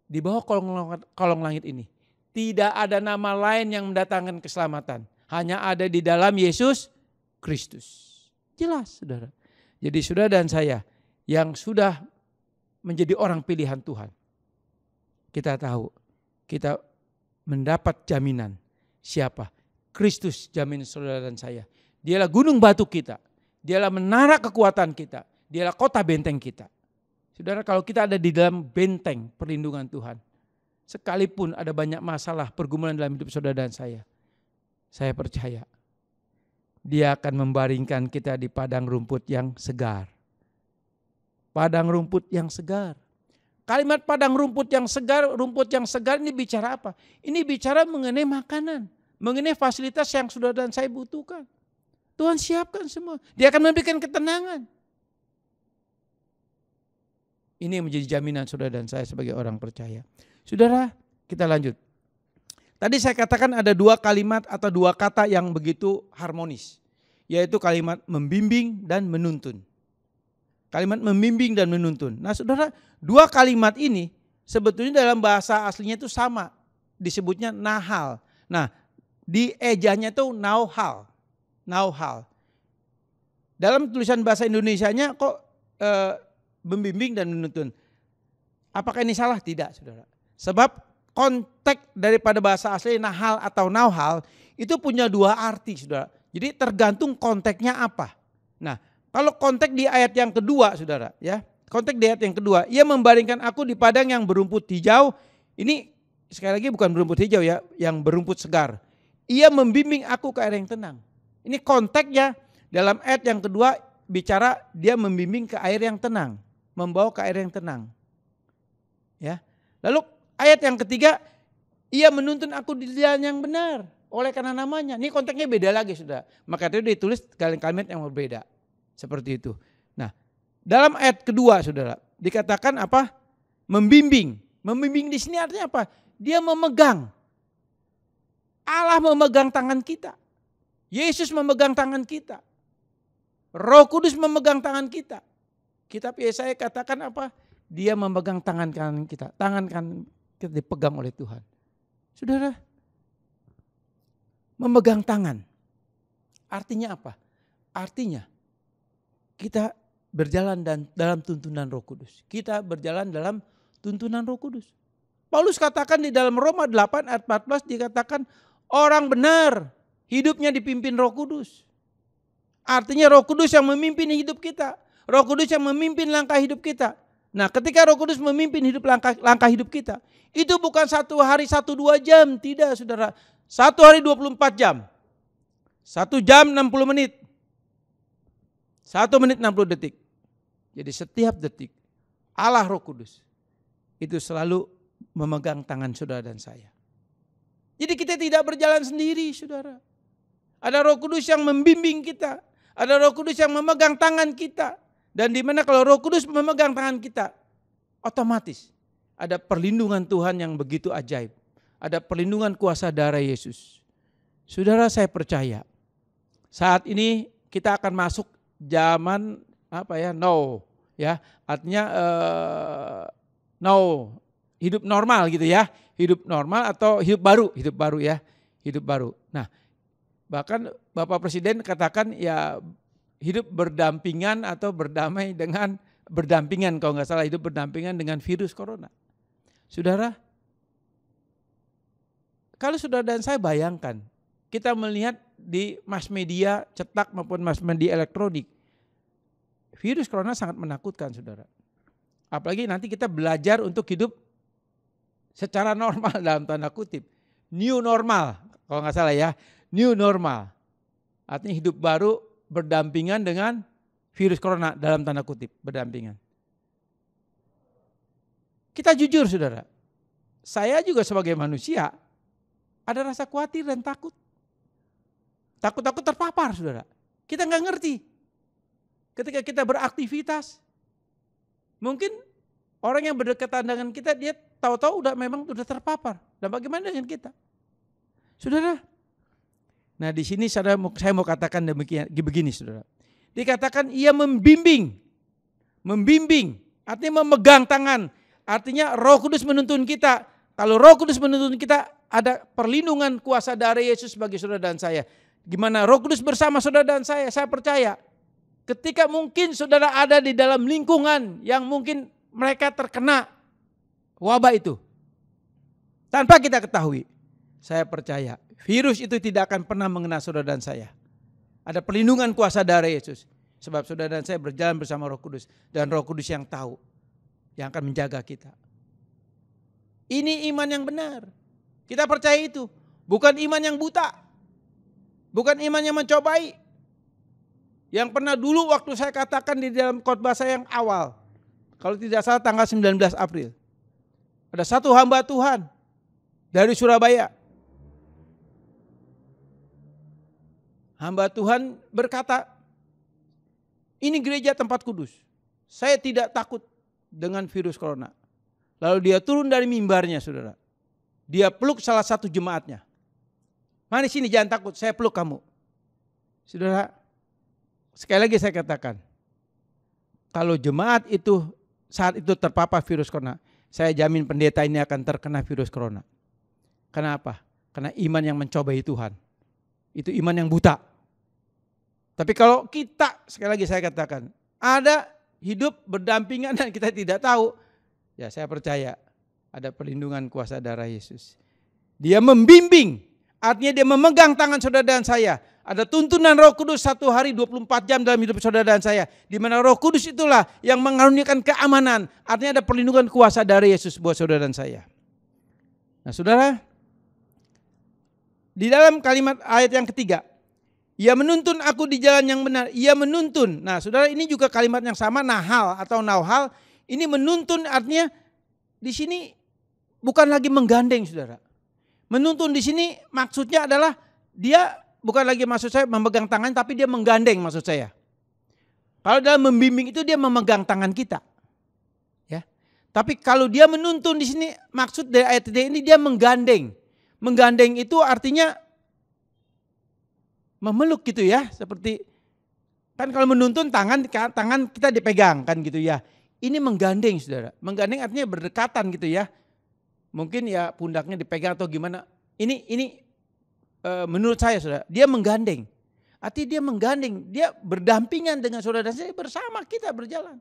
Di bawah kolong langit ini tidak ada nama lain yang mendatangkan keselamatan. Hanya ada di dalam Yesus Kristus. Jelas saudara. Jadi saudara dan saya yang sudah menjadi orang pilihan Tuhan. Kita tahu kita mendapat jaminan. Siapa? Kristus jamin saudara dan saya. Dialah gunung batu kita. Dialah menara kekuatan kita. Dialah kota benteng kita. Saudara, kalau kita ada di dalam benteng perlindungan Tuhan. Sekalipun ada banyak masalah pergumulan dalam hidup saudara dan saya percaya. Dia akan membaringkan kita di padang rumput yang segar. Padang rumput yang segar. Kalimat padang rumput yang segar ini bicara apa? Ini bicara mengenai makanan. Mengenai fasilitas yang saudara dan saya butuhkan. Tuhan siapkan semua. Dia akan memberikan ketenangan. Ini yang menjadi jaminan saudara dan saya sebagai orang percaya. Saudara, kita lanjut. Tadi saya katakan ada dua kalimat atau dua kata yang begitu harmonis. Yaitu kalimat membimbing dan menuntun. Kalimat membimbing dan menuntun. Nah saudara, dua kalimat ini sebetulnya dalam bahasa aslinya itu sama. Disebutnya nahal. Nah, di ejanya itu nauhal. Dalam tulisan bahasa Indonesianya kok membimbing dan menuntun. Apakah ini salah? Tidak saudara. Sebab konteks daripada bahasa asli nahal atau nauhal itu punya dua arti saudara. Jadi tergantung konteksnya apa. Nah kalau konteks di ayat yang kedua saudara ya. Konteks di ayat yang kedua. Ia membaringkan aku di padang yang berumput hijau. Ini sekali lagi bukan berumput hijau ya. Yang berumput segar. Ia membimbing aku ke air yang tenang. Ini konteksnya dalam ayat yang kedua bicara dia membimbing ke air yang tenang. Membawa ke air yang tenang. Ya. Lalu ayat yang ketiga, ia menuntun aku di jalan yang benar. Oleh karena namanya. Ini konteksnya beda lagi sudah. Maka itu ditulis kalimat yang berbeda. Seperti itu. Nah dalam ayat kedua saudara. Dikatakan apa? Membimbing. Membimbing di sini artinya apa? Dia memegang. Allah memegang tangan kita. Yesus memegang tangan kita. Roh Kudus memegang tangan kita. Kitab Yesaya katakan apa? Dia memegang tangan kanan kita. Tangan kanan kita dipegang oleh Tuhan. Saudara, memegang tangan. Artinya apa? Artinya kita berjalan dalam tuntunan Roh Kudus. Kita berjalan dalam tuntunan Roh Kudus. Paulus katakan di dalam Roma 8 ayat 14 dikatakan orang benar hidupnya dipimpin Roh Kudus. Artinya Roh Kudus yang memimpin hidup kita. Roh Kudus yang memimpin langkah hidup kita. Nah, ketika Roh Kudus memimpin langkah hidup kita, itu bukan 1 hari 1-2 jam, tidak saudara. 1 hari 24 jam. 1 jam 60 menit. 1 menit 60 detik. Jadi setiap detik Allah Roh Kudus itu selalu memegang tangan saudara dan saya. Jadi kita tidak berjalan sendiri saudara. Ada Roh Kudus yang membimbing kita. Ada Roh Kudus yang memegang tangan kita. Dan di mana kalau Roh Kudus memegang tangan kita, otomatis ada perlindungan Tuhan yang begitu ajaib. Ada perlindungan kuasa darah Yesus. Saudara, saya percaya saat ini kita akan masuk zaman now ya. Artinya now hidup normal gitu ya. Hidup normal atau hidup baru ya. Hidup baru. Nah, bahkan Bapak Presiden katakan ya hidup berdampingan atau berdamai dengan berdampingan kalau nggak salah hidup berdampingan dengan virus corona. Saudara, kalau saudara dan saya bayangkan, kita melihat di mass media cetak maupun mass media elektronik, virus corona sangat menakutkan saudara. Apalagi nanti kita belajar untuk hidup secara normal dalam tanda kutip. New normal kalau nggak salah ya, new normal. Artinya hidup baru berdampingan dengan virus corona dalam tanda kutip, berdampingan. Kita jujur saudara, saya juga sebagai manusia ada rasa khawatir dan takut. Takut terpapar saudara. Kita nggak ngerti. Ketika kita beraktivitas, mungkin orang yang berdekatan dengan kita dia tahu-tahu memang udah terpapar. Dan bagaimana dengan kita? Saudara, nah di sini saya mau katakan demikian, begini saudara. Dikatakan ia membimbing, artinya memegang tangan. Artinya Roh Kudus menuntun kita. Kalau Roh Kudus menuntun kita, ada perlindungan kuasa darah Yesus bagi saudara dan saya. Gimana Roh Kudus bersama saudara dan saya percaya. Ketika mungkin saudara ada di dalam lingkungan yang mungkin mereka terkena wabah itu. Tanpa kita ketahui. Saya percaya virus itu tidak akan pernah mengenai saudara dan saya. Ada perlindungan kuasa darah Yesus. Sebab saudara dan saya berjalan bersama Roh Kudus. Dan Roh Kudus yang tahu. Yang akan menjaga kita. Ini iman yang benar. Kita percaya itu. Bukan iman yang buta. Bukan iman yang mencobai. Yang pernah dulu waktu saya katakan di dalam khotbah saya yang awal. Kalau tidak salah tanggal 19 April. Ada satu hamba Tuhan. Dari Surabaya. Hamba Tuhan berkata, ini gereja tempat kudus. Saya tidak takut dengan virus corona. Lalu dia turun dari mimbarnya saudara. Dia peluk salah satu jemaatnya. Mari sini jangan takut, saya peluk kamu. Saudara, sekali lagi saya katakan. Kalau jemaat itu saat itu terpapar virus corona, saya jamin pendeta ini akan terkena virus corona. Kenapa? Karena iman yang mencobai Tuhan. Itu iman yang buta. Tapi kalau kita, sekali lagi saya katakan, ada hidup berdampingan dan kita tidak tahu, ya saya percaya ada perlindungan kuasa darah Yesus. Dia membimbing, artinya dia memegang tangan saudara dan saya. Ada tuntunan Roh Kudus 1 hari 24 jam dalam hidup saudara dan saya. Di mana Roh Kudus itulah yang mengaruniakan keamanan. Artinya ada perlindungan kuasa darah Yesus buat saudara dan saya. Nah saudara, di dalam kalimat ayat yang ketiga, ia menuntun aku di jalan yang benar. Ia menuntun. Nah saudara, ini juga kalimat yang sama, nahal atau nauhal. Ini menuntun artinya di sini bukan lagi menggandeng saudara. Menuntun di sini maksudnya adalah dia bukan lagi maksud saya memegang tangan, tapi dia menggandeng maksud saya. Kalau dalam membimbing itu dia memegang tangan kita. Ya. Tapi kalau dia menuntun di sini maksud dari ayat ini dia menggandeng. Menggandeng itu artinya memeluk gitu ya, seperti kan kalau menuntun tangan kita dipegang kan gitu ya. Ini menggandeng saudara. Menggandeng artinya berdekatan gitu ya. Mungkin ya pundaknya dipegang atau gimana. Ini menurut saya saudara, dia menggandeng. Artinya dia menggandeng, dia berdampingan dengan saudara dan saya bersama kita berjalan.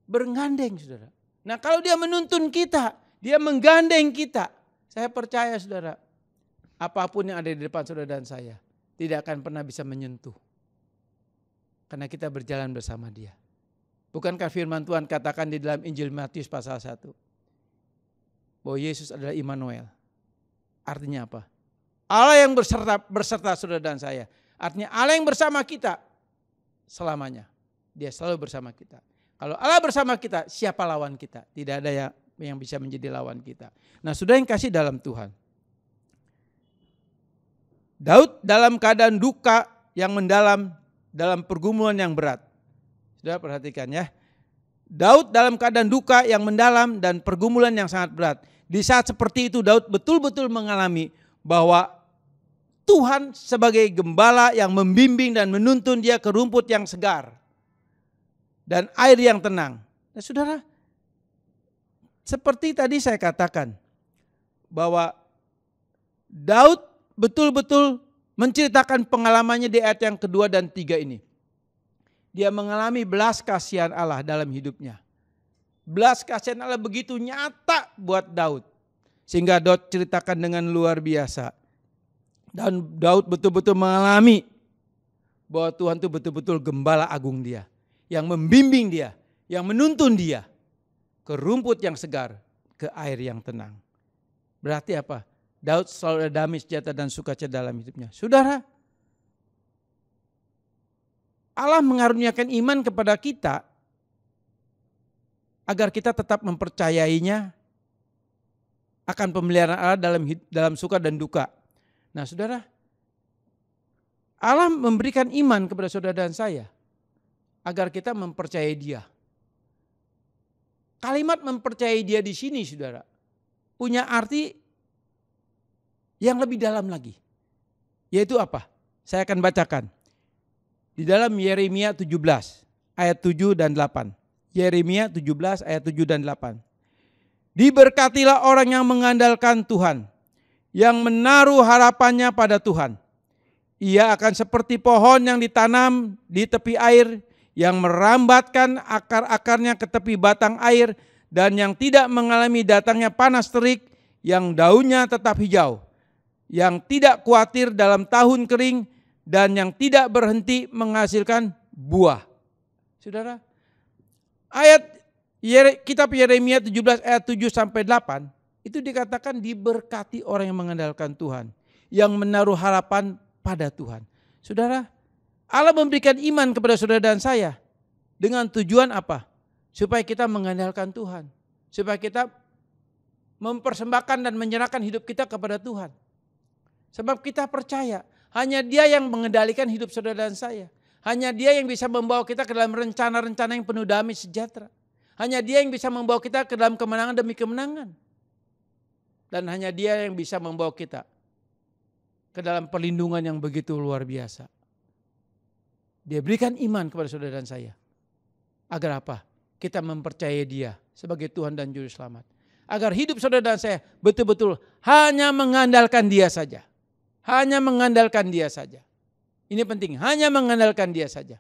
Bergandeng saudara. Nah kalau dia menuntun kita, Dia menggandeng kita. Saya percaya saudara, apapun yang ada di depan saudara dan saya tidak akan pernah bisa menyentuh. Karena kita berjalan bersama dia. Bukankah firman Tuhan katakan di dalam Injil Matius pasal 1. Bahwa Yesus adalah Immanuel. Artinya apa? Allah yang berserta saudara dan saya. Artinya Allah yang bersama kita selamanya. Dia selalu bersama kita. Kalau Allah bersama kita, siapa lawan kita? Tidak ada yang bisa menjadi lawan kita. Nah, saudara yang kasih dalam Tuhan. Daud dalam keadaan duka yang mendalam dalam pergumulan yang berat. Saudara perhatikan ya. Daud dalam keadaan duka yang mendalam dan pergumulan yang sangat berat. Di saat seperti itu Daud betul-betul mengalami bahwa Tuhan sebagai gembala yang membimbing dan menuntun dia ke rumput yang segar. Dan air yang tenang. Nah, saudara, seperti tadi saya katakan bahwa Daud betul-betul menceritakan pengalamannya di ayat yang kedua dan 3 ini. Dia mengalami belas kasihan Allah dalam hidupnya. Belas kasihan Allah begitu nyata buat Daud. Sehingga Daud ceritakan dengan luar biasa. Dan Daud betul-betul mengalami bahwa Tuhan itu betul-betul gembala agung dia. Yang membimbing dia, yang menuntun dia ke rumput yang segar, ke air yang tenang. Berarti apa? Daud selalu ada damai sejahtera dan sukacita dalam hidupnya. Saudara, Allah mengaruniakan iman kepada kita agar kita tetap mempercayainya akan pemeliharaan Allah dalam suka dan duka. Nah, saudara, Allah memberikan iman kepada saudara dan saya agar kita mempercayai dia. Kalimat mempercayai dia di sini saudara punya arti yang lebih dalam lagi. Yaitu apa? Saya akan bacakan. Di dalam Yeremia 17 ayat 7 dan 8. Yeremia 17 ayat 7 dan 8. Diberkatilah orang yang mengandalkan Tuhan, yang menaruh harapannya pada Tuhan. Ia akan seperti pohon yang ditanam di tepi air, yang merambatkan akar-akarnya ke tepi batang air, dan yang tidak mengalami datangnya panas terik, yang daunnya tetap hijau, yang tidak khawatir dalam tahun kering, dan yang tidak berhenti menghasilkan buah. Saudara, kitab Yeremia 17 ayat 7 sampai 8 itu dikatakan diberkati orang yang mengandalkan Tuhan, yang menaruh harapan pada Tuhan. Saudara, Allah memberikan iman kepada saudara dan saya dengan tujuan apa? Supaya kita mengandalkan Tuhan. Supaya kita mempersembahkan dan menyerahkan hidup kita kepada Tuhan. Sebab kita percaya hanya Dia yang mengendalikan hidup saudara dan saya. Hanya Dia yang bisa membawa kita ke dalam rencana-rencana yang penuh damai sejahtera. Hanya Dia yang bisa membawa kita ke dalam kemenangan demi kemenangan. Dan hanya Dia yang bisa membawa kita ke dalam perlindungan yang begitu luar biasa. Dia berikan iman kepada saudara dan saya. Agar apa? Kita mempercayai Dia sebagai Tuhan dan Juru Selamat. Agar hidup saudara dan saya betul-betul hanya mengandalkan Dia saja. Hanya mengandalkan Dia saja. Ini penting, hanya mengandalkan Dia saja.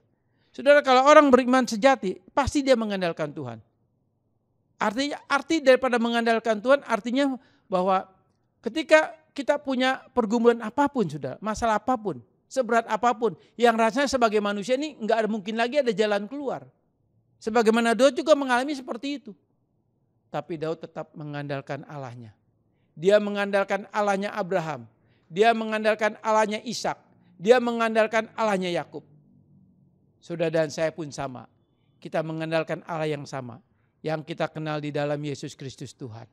Saudara, kalau orang beriman sejati, pasti dia mengandalkan Tuhan. Arti daripada mengandalkan Tuhan artinya bahwa ketika kita punya pergumulan apapun, saudara, masalah apapun, seberat apapun, yang rasanya sebagai manusia ini enggak ada mungkin lagi ada jalan keluar. Sebagaimana Daud juga mengalami seperti itu. Tapi Daud tetap mengandalkan Allahnya. Dia mengandalkan Allahnya Abraham. Dia mengandalkan Allahnya Ishak. Dia mengandalkan Allahnya Yakub. Saudara dan saya pun sama. Kita mengandalkan Allah yang sama. Yang kita kenal di dalam Yesus Kristus Tuhan.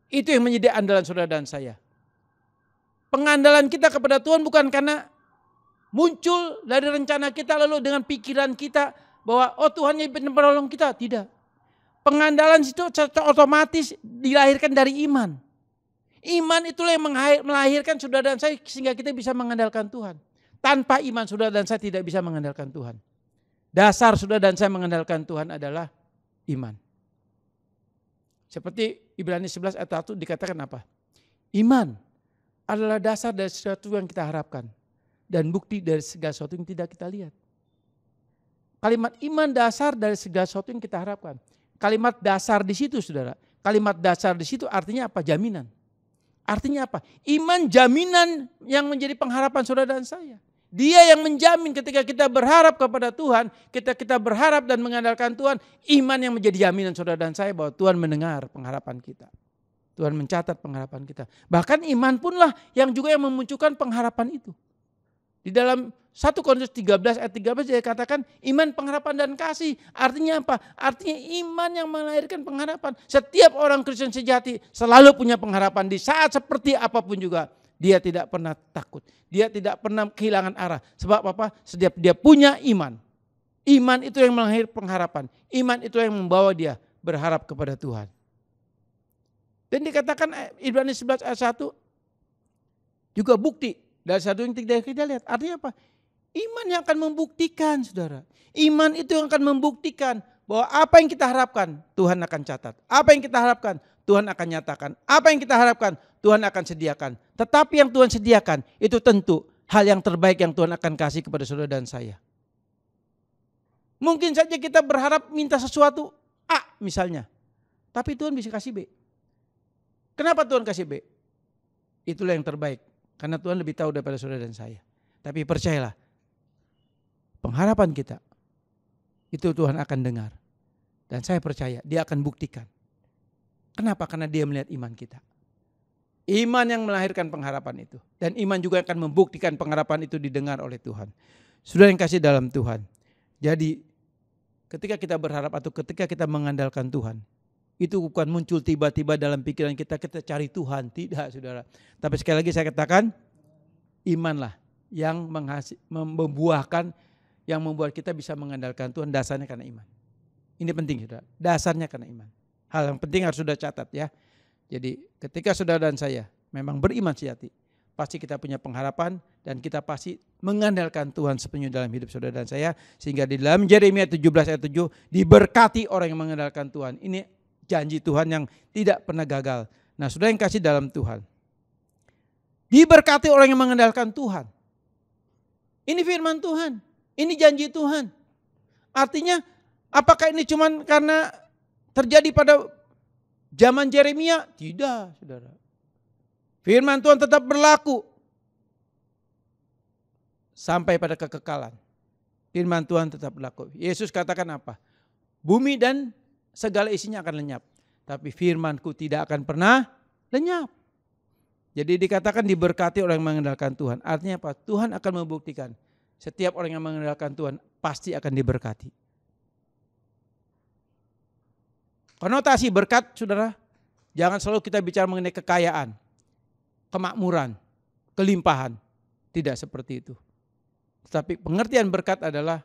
Itu yang menjadi andalan saudara dan saya. Pengandalan kita kepada Tuhan bukan karena muncul dari rencana kita lalu dengan pikiran kita bahwa oh Tuhan yang penolong kita. Tidak. Pengandalan itu secara otomatis dilahirkan dari iman. Iman itulah yang melahirkan saudara dan saya sehingga kita bisa mengandalkan Tuhan. Tanpa iman saudara dan saya tidak bisa mengandalkan Tuhan. Dasar saudara dan saya mengandalkan Tuhan adalah iman. Seperti Ibrani 11 ayat 1 dikatakan apa? Iman adalah dasar dari sesuatu yang kita harapkan. Dan bukti dari segala sesuatu yang tidak kita lihat. Kalimat iman dasar dari segala sesuatu yang kita harapkan. Kalimat dasar di situ saudara. kalimat dasar di situ artinya apa? Jaminan. Artinya apa? Iman jaminan yang menjadi pengharapan saudara dan saya. Dia yang menjamin ketika kita berharap kepada Tuhan, kita berharap dan mengandalkan Tuhan, iman yang menjadi jaminan saudara dan saya bahwa Tuhan mendengar pengharapan kita. Tuhan mencatat pengharapan kita. Bahkan iman punlah yang juga yang memunculkan pengharapan itu. Di dalam 1 Korintus 13 ayat 13 dia katakan iman, pengharapan dan kasih. Artinya apa? Artinya iman yang melahirkan pengharapan. Setiap orang Kristen sejati selalu punya pengharapan di saat seperti apapun juga. Dia tidak pernah takut. Dia tidak pernah kehilangan arah. Sebab apa? Setiap dia punya iman. Iman itu yang melahirkan pengharapan. Iman itu yang membawa dia berharap kepada Tuhan. Dan dikatakan Ibrani 11 ayat 1 juga bukti. Dari satu yang tidak kita lihat. Artinya apa? Iman yang akan membuktikan, saudara. Iman itu yang akan membuktikan bahwa apa yang kita harapkan Tuhan akan catat. Apa yang kita harapkan Tuhan akan nyatakan. Apa yang kita harapkan Tuhan akan sediakan. Tetapi yang Tuhan sediakan itu tentu hal yang terbaik yang Tuhan akan kasih kepada saudara dan saya. Mungkin saja kita berharap minta sesuatu A misalnya. Tapi Tuhan bisa kasih B. Kenapa Tuhan kasih B? Itulah yang terbaik. Karena Tuhan lebih tahu daripada saudara dan saya. Tapi percayalah, pengharapan kita itu Tuhan akan dengar. Dan saya percaya dia akan buktikan. Kenapa? Karena dia melihat iman kita. Iman yang melahirkan pengharapan itu. Dan iman juga akan membuktikan pengharapan itu didengar oleh Tuhan. Saudara yang kasih dalam Tuhan. Jadi ketika kita berharap atau ketika kita mengandalkan Tuhan, itu bukan muncul tiba-tiba dalam pikiran kita cari Tuhan. Tidak, saudara. Tapi sekali lagi saya katakan, imanlah yang membuahkan, yang membuat kita bisa mengandalkan Tuhan, dasarnya karena iman. Ini penting, saudara. Dasarnya karena iman. Hal yang penting harus sudah catat ya. Jadi ketika saudara dan saya memang beriman sejati, pasti kita punya pengharapan dan kita pasti mengandalkan Tuhan sepenuhnya dalam hidup saudara dan saya. Sehingga di dalam Yeremia 17 ayat 7, diberkati orang yang mengandalkan Tuhan. Ini janji Tuhan yang tidak pernah gagal. Nah, saudara yang kasih dalam Tuhan, diberkati orang yang mengandalkan Tuhan. Ini firman Tuhan, ini janji Tuhan. Artinya, apakah ini cuma karena terjadi pada zaman Yeremia? Tidak, saudara. Firman Tuhan tetap berlaku sampai pada kekekalan. Firman Tuhan tetap berlaku. Yesus katakan apa? Bumi dan segala isinya akan lenyap. Tapi firmanku tidak akan pernah lenyap. Jadi dikatakan diberkati orang yang mengandalkan Tuhan. Artinya apa? Tuhan akan membuktikan. Setiap orang yang mengandalkan Tuhan pasti akan diberkati. Konotasi berkat, saudara, jangan selalu kita bicara mengenai kekayaan, kemakmuran, kelimpahan. Tidak seperti itu. Tetapi pengertian berkat adalah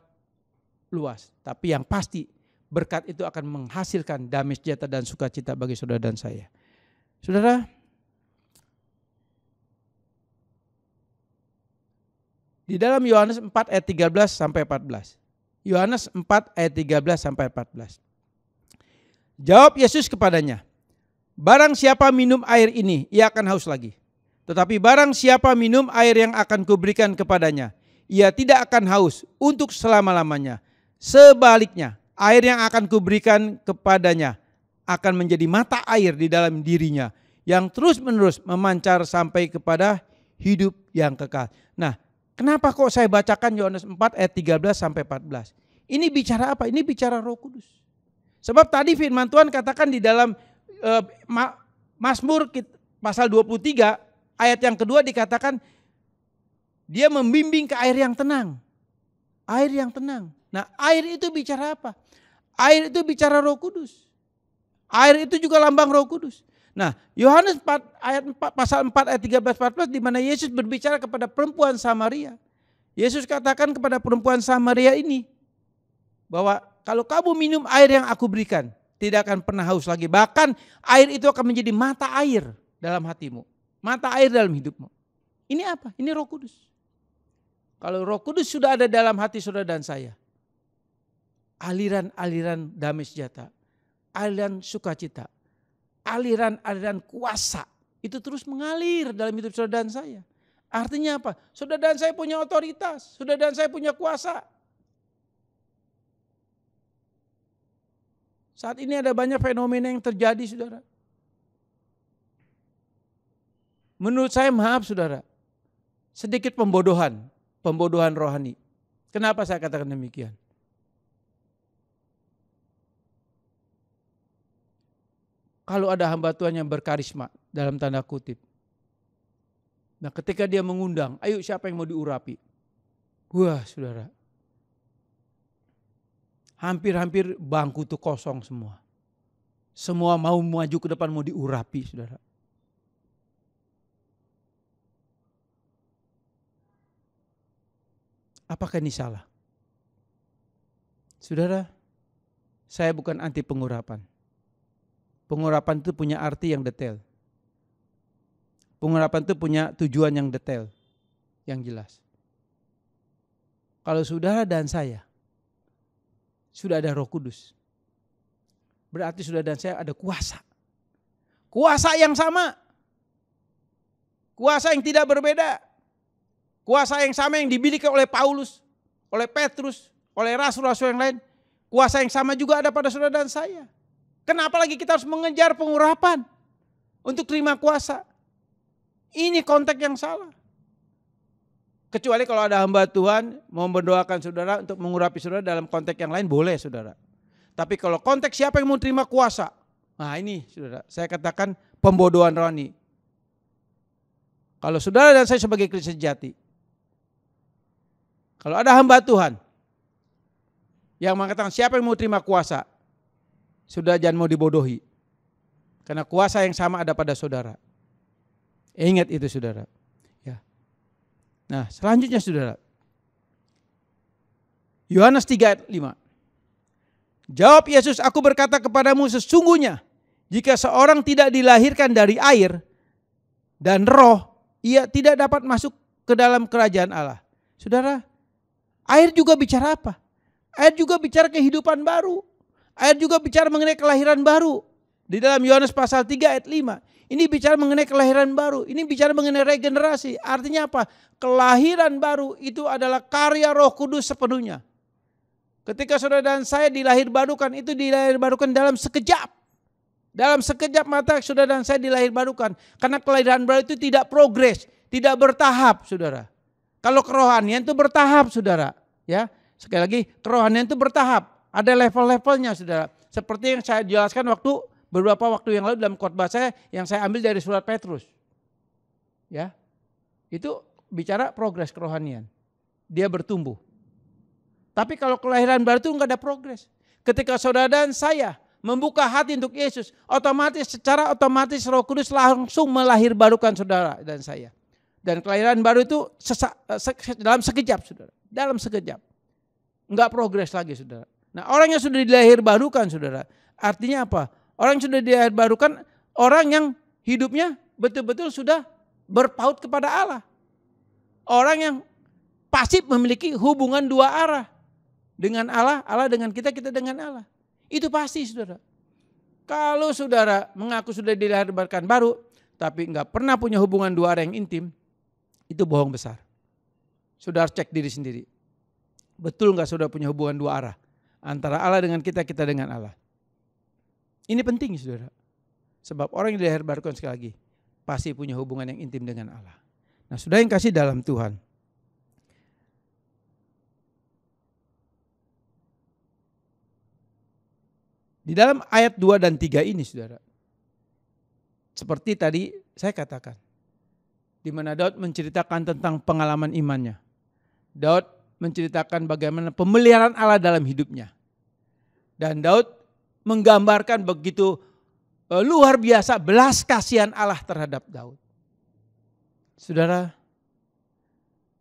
luas. Tapi yang pasti berkat itu akan menghasilkan damai sejahtera dan sukacita bagi saudara dan saya. Saudara, di dalam Yohanes 4 ayat 13 sampai 14. Yohanes 4 ayat 13 sampai 14. Jawab Yesus kepadanya, barang siapa minum air ini, ia akan haus lagi. Tetapi barang siapa minum air yang akan kuberikan kepadanya, ia tidak akan haus untuk selama-lamanya. Sebaliknya, air yang akan kuberikan kepadanya akan menjadi mata air di dalam dirinya, yang terus-menerus memancar sampai kepada hidup yang kekal. Nah, kenapa kok saya bacakan Yohanes 4 ayat 13 sampai 14? Ini bicara apa? Ini bicara Roh Kudus. Sebab tadi firman Tuhan katakan di dalam Mazmur pasal 23 ayat yang kedua dikatakan dia membimbing ke air yang tenang. Air yang tenang. Nah, air itu bicara apa? Air itu bicara Roh Kudus. Air itu juga lambang Roh Kudus. Nah, Yohanes 4 ayat 4 pasal 4 ayat 13 14 di mana Yesus berbicara kepada perempuan Samaria. Yesus katakan kepada perempuan Samaria ini bahwa kalau kamu minum air yang aku berikan, tidak akan pernah haus lagi. Bahkan air itu akan menjadi mata air dalam hatimu. Mata air dalam hidupmu. Ini apa? Ini Roh Kudus. Kalau Roh Kudus sudah ada dalam hati saudara dan saya, aliran-aliran damai sejahtera, aliran sukacita, aliran-aliran kuasa itu terus mengalir dalam hidup saudara dan saya. Artinya apa? Saudara dan saya punya otoritas, saudara dan saya punya kuasa. Saat ini ada banyak fenomena yang terjadi, saudara. Menurut saya, maaf saudara, sedikit pembodohan rohani. Kenapa saya katakan demikian? Kalau ada hamba Tuhan yang berkarisma, dalam tanda kutip. Nah ketika dia mengundang, ayo siapa yang mau diurapi? Wah saudara, hampir-hampir bangku itu kosong semua. Semua mau maju ke depan, mau diurapi saudara. Apakah ini salah? Saudara, saya bukan anti pengurapan. Pengurapan itu punya arti yang detail. Pengurapan itu punya tujuan yang detail, yang jelas. Kalau saudara dan saya sudah ada Roh Kudus, berarti saudara dan saya ada kuasa. Kuasa yang sama. Kuasa yang tidak berbeda. Kuasa yang sama yang dimiliki oleh Paulus, oleh Petrus, oleh rasul-rasul yang lain. Kuasa yang sama juga ada pada saudara dan saya. Kenapa lagi kita harus mengejar pengurapan untuk terima kuasa? Ini konteks yang salah. Kecuali kalau ada hamba Tuhan mau mendoakan saudara untuk mengurapi saudara dalam konteks yang lain, boleh saudara. Tapi kalau konteks siapa yang mau terima kuasa, nah ini saudara, saya katakan pembodohan rohani. Kalau saudara dan saya sebagai Kristen sejati, kalau ada hamba Tuhan yang mengatakan siapa yang mau terima kuasa, sudah jangan mau dibodohi. Karena kuasa yang sama ada pada saudara. Ingat itu saudara. Ya. Nah selanjutnya saudara. Yohanes 3 ayat 5. Jawab Yesus, aku berkata kepadamu sesungguhnya, jika seorang tidak dilahirkan dari air dan roh, ia tidak dapat masuk ke dalam kerajaan Allah. Saudara, air juga bicara apa? Air juga bicara kehidupan baru. Air juga bicara mengenai kelahiran baru. Di dalam Yohanes pasal 3 ayat 5. Ini bicara mengenai kelahiran baru. Ini bicara mengenai regenerasi. Artinya apa? Kelahiran baru itu adalah karya Roh Kudus sepenuhnya. Ketika saudara dan saya dilahirbarukan, itu dilahirbarukan dalam sekejap. Dalam sekejap mata saudara dan saya dilahirbarukan. Karena kelahiran baru itu tidak progres, tidak bertahap saudara. Kalau kerohanian itu bertahap saudara. Ya, sekali lagi kerohanian itu bertahap. Ada level-levelnya saudara. Seperti yang saya jelaskan beberapa waktu yang lalu dalam khotbah saya yang saya ambil dari surat Petrus. Ya. Itu bicara progres kerohanian. Dia bertumbuh. Tapi kalau kelahiran baru itu enggak ada progres. Ketika saudara dan saya membuka hati untuk Yesus, secara otomatis Roh Kudus langsung melahirbarukan saudara dan saya. Dan kelahiran baru itu dalam sekejap saudara. Dalam sekejap. Enggak progres lagi saudara. Nah orang yang sudah dilahirbarukan saudara, artinya apa? Orang yang sudah dilahirbarukan, orang yang hidupnya betul-betul sudah berpaut kepada Allah. Orang yang pasif memiliki hubungan dua arah. Dengan Allah, Allah dengan kita, kita dengan Allah. Itu pasti saudara. Kalau saudara mengaku sudah dilahirkan baru, tapi enggak pernah punya hubungan dua arah yang intim, itu bohong besar. Saudara cek diri sendiri. Betul enggak saudara punya hubungan dua arah? Antara Allah dengan kita, kita dengan Allah. Ini penting saudara. Sebab orang yang dilahirkan sekali lagi, pasti punya hubungan yang intim dengan Allah. Nah saudara yang kasih dalam Tuhan. Di dalam ayat 2 dan 3 ini saudara. Seperti tadi saya katakan. Di mana Daud menceritakan tentang pengalaman imannya. Daud menceritakan bagaimana pemeliharaan Allah dalam hidupnya. Dan Daud menggambarkan begitu luar biasa belas kasihan Allah terhadap Daud. Saudara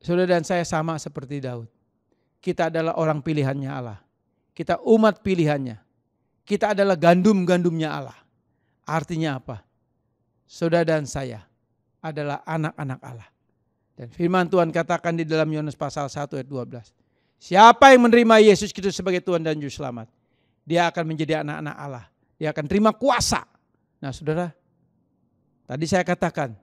dan saya sama seperti Daud. Kita adalah orang pilihannya Allah. Kita umat pilihannya. Kita adalah gandum-gandumnya Allah. Artinya apa? Saudara dan saya adalah anak-anak Allah. Dan firman Tuhan katakan di dalam Yohanes pasal 1 ayat 12. Siapa yang menerima Yesus Kristus sebagai Tuhan dan Juru Selamat, dia akan menjadi anak-anak Allah. Dia akan terima kuasa. Nah saudara, tadi saya katakan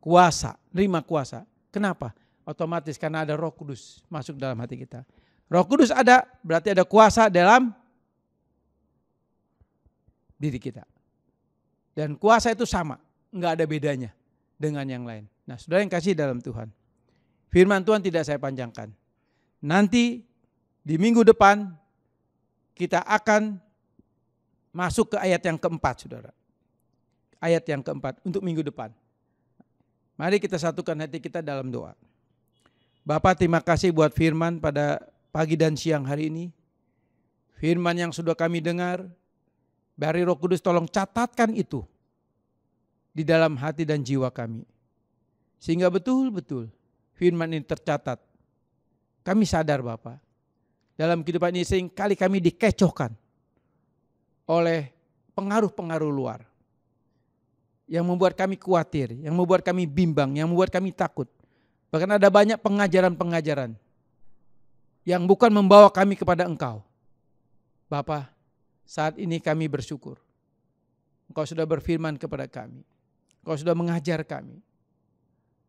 kuasa, terima kuasa. Kenapa? Otomatis karena ada Roh Kudus masuk dalam hati kita. Roh Kudus ada, berarti ada kuasa dalam diri kita. Dan kuasa itu sama, enggak ada bedanya. dengan yang lain. Nah, saudara yang kasih dalam Tuhan, firman Tuhan tidak saya panjangkan. Nanti di minggu depan kita akan masuk ke ayat yang keempat, saudara. Ayat yang keempat untuk minggu depan. Mari kita satukan hati kita dalam doa. Bapa, terima kasih buat firman pada pagi dan siang hari ini. Firman yang sudah kami dengar, dari Roh Kudus tolong catatkan itu di dalam hati dan jiwa kami. Sehingga betul-betul firman ini tercatat. Kami sadar Bapa, dalam kehidupan ini seringkali kami dikecohkan oleh pengaruh-pengaruh luar. Yang membuat kami khawatir, yang membuat kami bimbang, yang membuat kami takut. Bahkan ada banyak pengajaran-pengajaran yang bukan membawa kami kepada Engkau. Bapa, saat ini kami bersyukur. Engkau sudah berfirman kepada kami. Engkau sudah mengajar kami.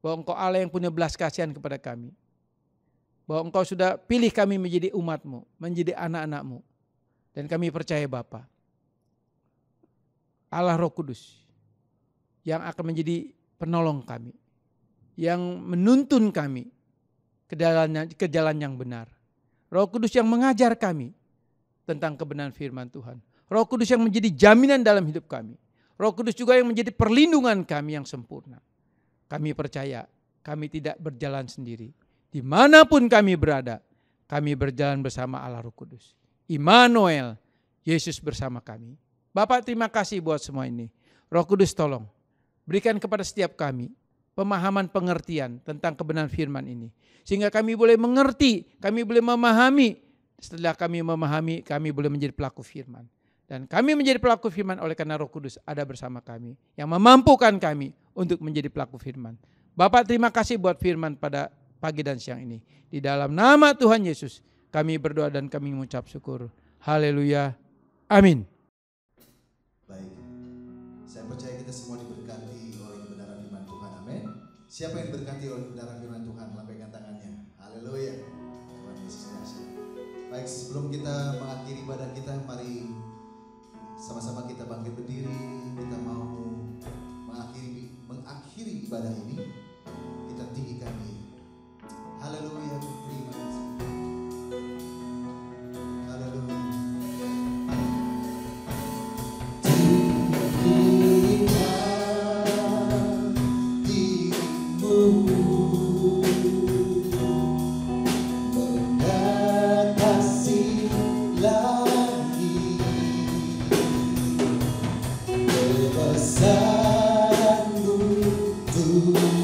Bahwa Engkau Allah yang punya belas kasihan kepada kami. Bahwa Engkau sudah pilih kami menjadi umat-Mu, menjadi anak-anak-Mu. Dan kami percaya Bapa, Allah Roh Kudus yang akan menjadi penolong kami, yang menuntun kami ke jalan yang benar. Roh Kudus yang mengajar kami tentang kebenaran firman Tuhan. Roh Kudus yang menjadi jaminan dalam hidup kami. Roh Kudus juga yang menjadi perlindungan kami yang sempurna. Kami percaya kami tidak berjalan sendiri. Dimanapun kami berada, kami berjalan bersama Allah Roh Kudus. Immanuel, Yesus bersama kami. Bapak, terima kasih buat semua ini. Roh Kudus tolong berikan kepada setiap kami pemahaman pengertian tentang kebenaran firman ini. Sehingga kami boleh mengerti, kami boleh memahami. Setelah kami memahami, kami boleh menjadi pelaku firman. Dan kami menjadi pelaku firman oleh karena Roh Kudus ada bersama kami. Yang memampukan kami untuk menjadi pelaku firman. Bapak, terima kasih buat firman pada pagi dan siang ini. Di dalam nama Tuhan Yesus kami berdoa dan kami mengucap syukur. Haleluya. Amin. Baik, saya percaya kita semua diberkati oleh kebenaran firman Tuhan. Amin. Siapa yang diberkati oleh kebenaran firman Tuhan? Lambaikan tangannya. Haleluya. Tuhan Yesus dahsyat. Baik, sebelum kita mengakhiri ibadah kita, mari sama-sama kita bangkit berdiri. Kita mau mengakhiri ibadah ini. Kita tinggikan Dia. Haleluya. Terima kasih. Haleluya. Bersamamu Tuhan.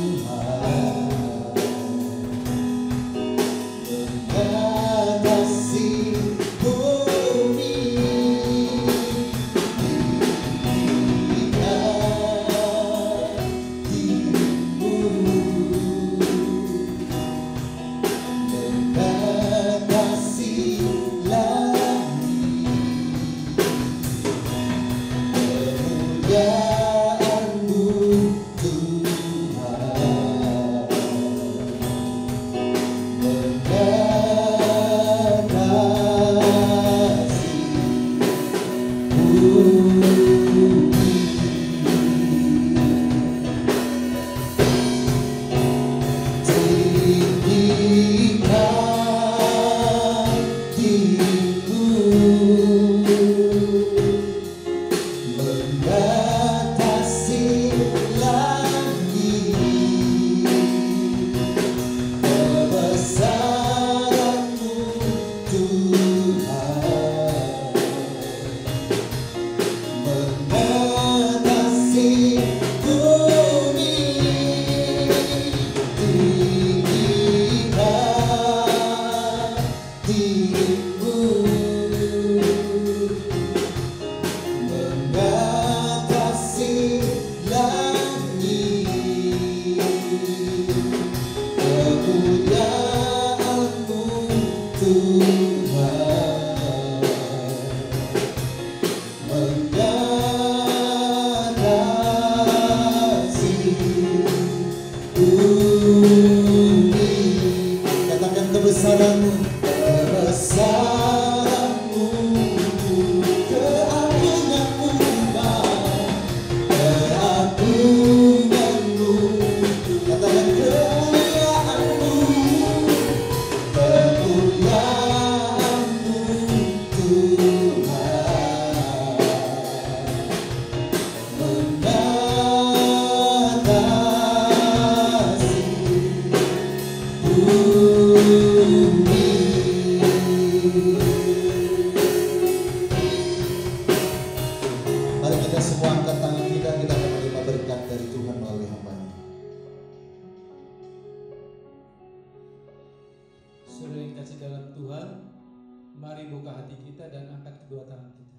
buka hati kita dan angkat kedua tangan kita.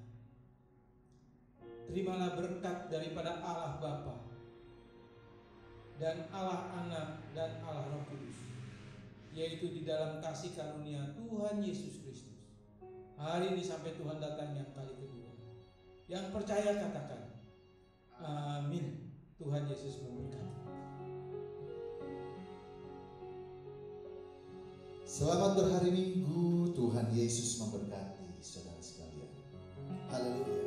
Terimalah berkat daripada Allah Bapa dan Allah Anak dan Allah Roh Kudus, yaitu di dalam kasih karunia Tuhan Yesus Kristus. Hari ini sampai Tuhan datang yang kali kedua. Yang percaya katakan amin. Tuhan Yesus memberkati. Selamat berhari Minggu. Tuhan Yesus memberkati saudara sekalian. Haleluya.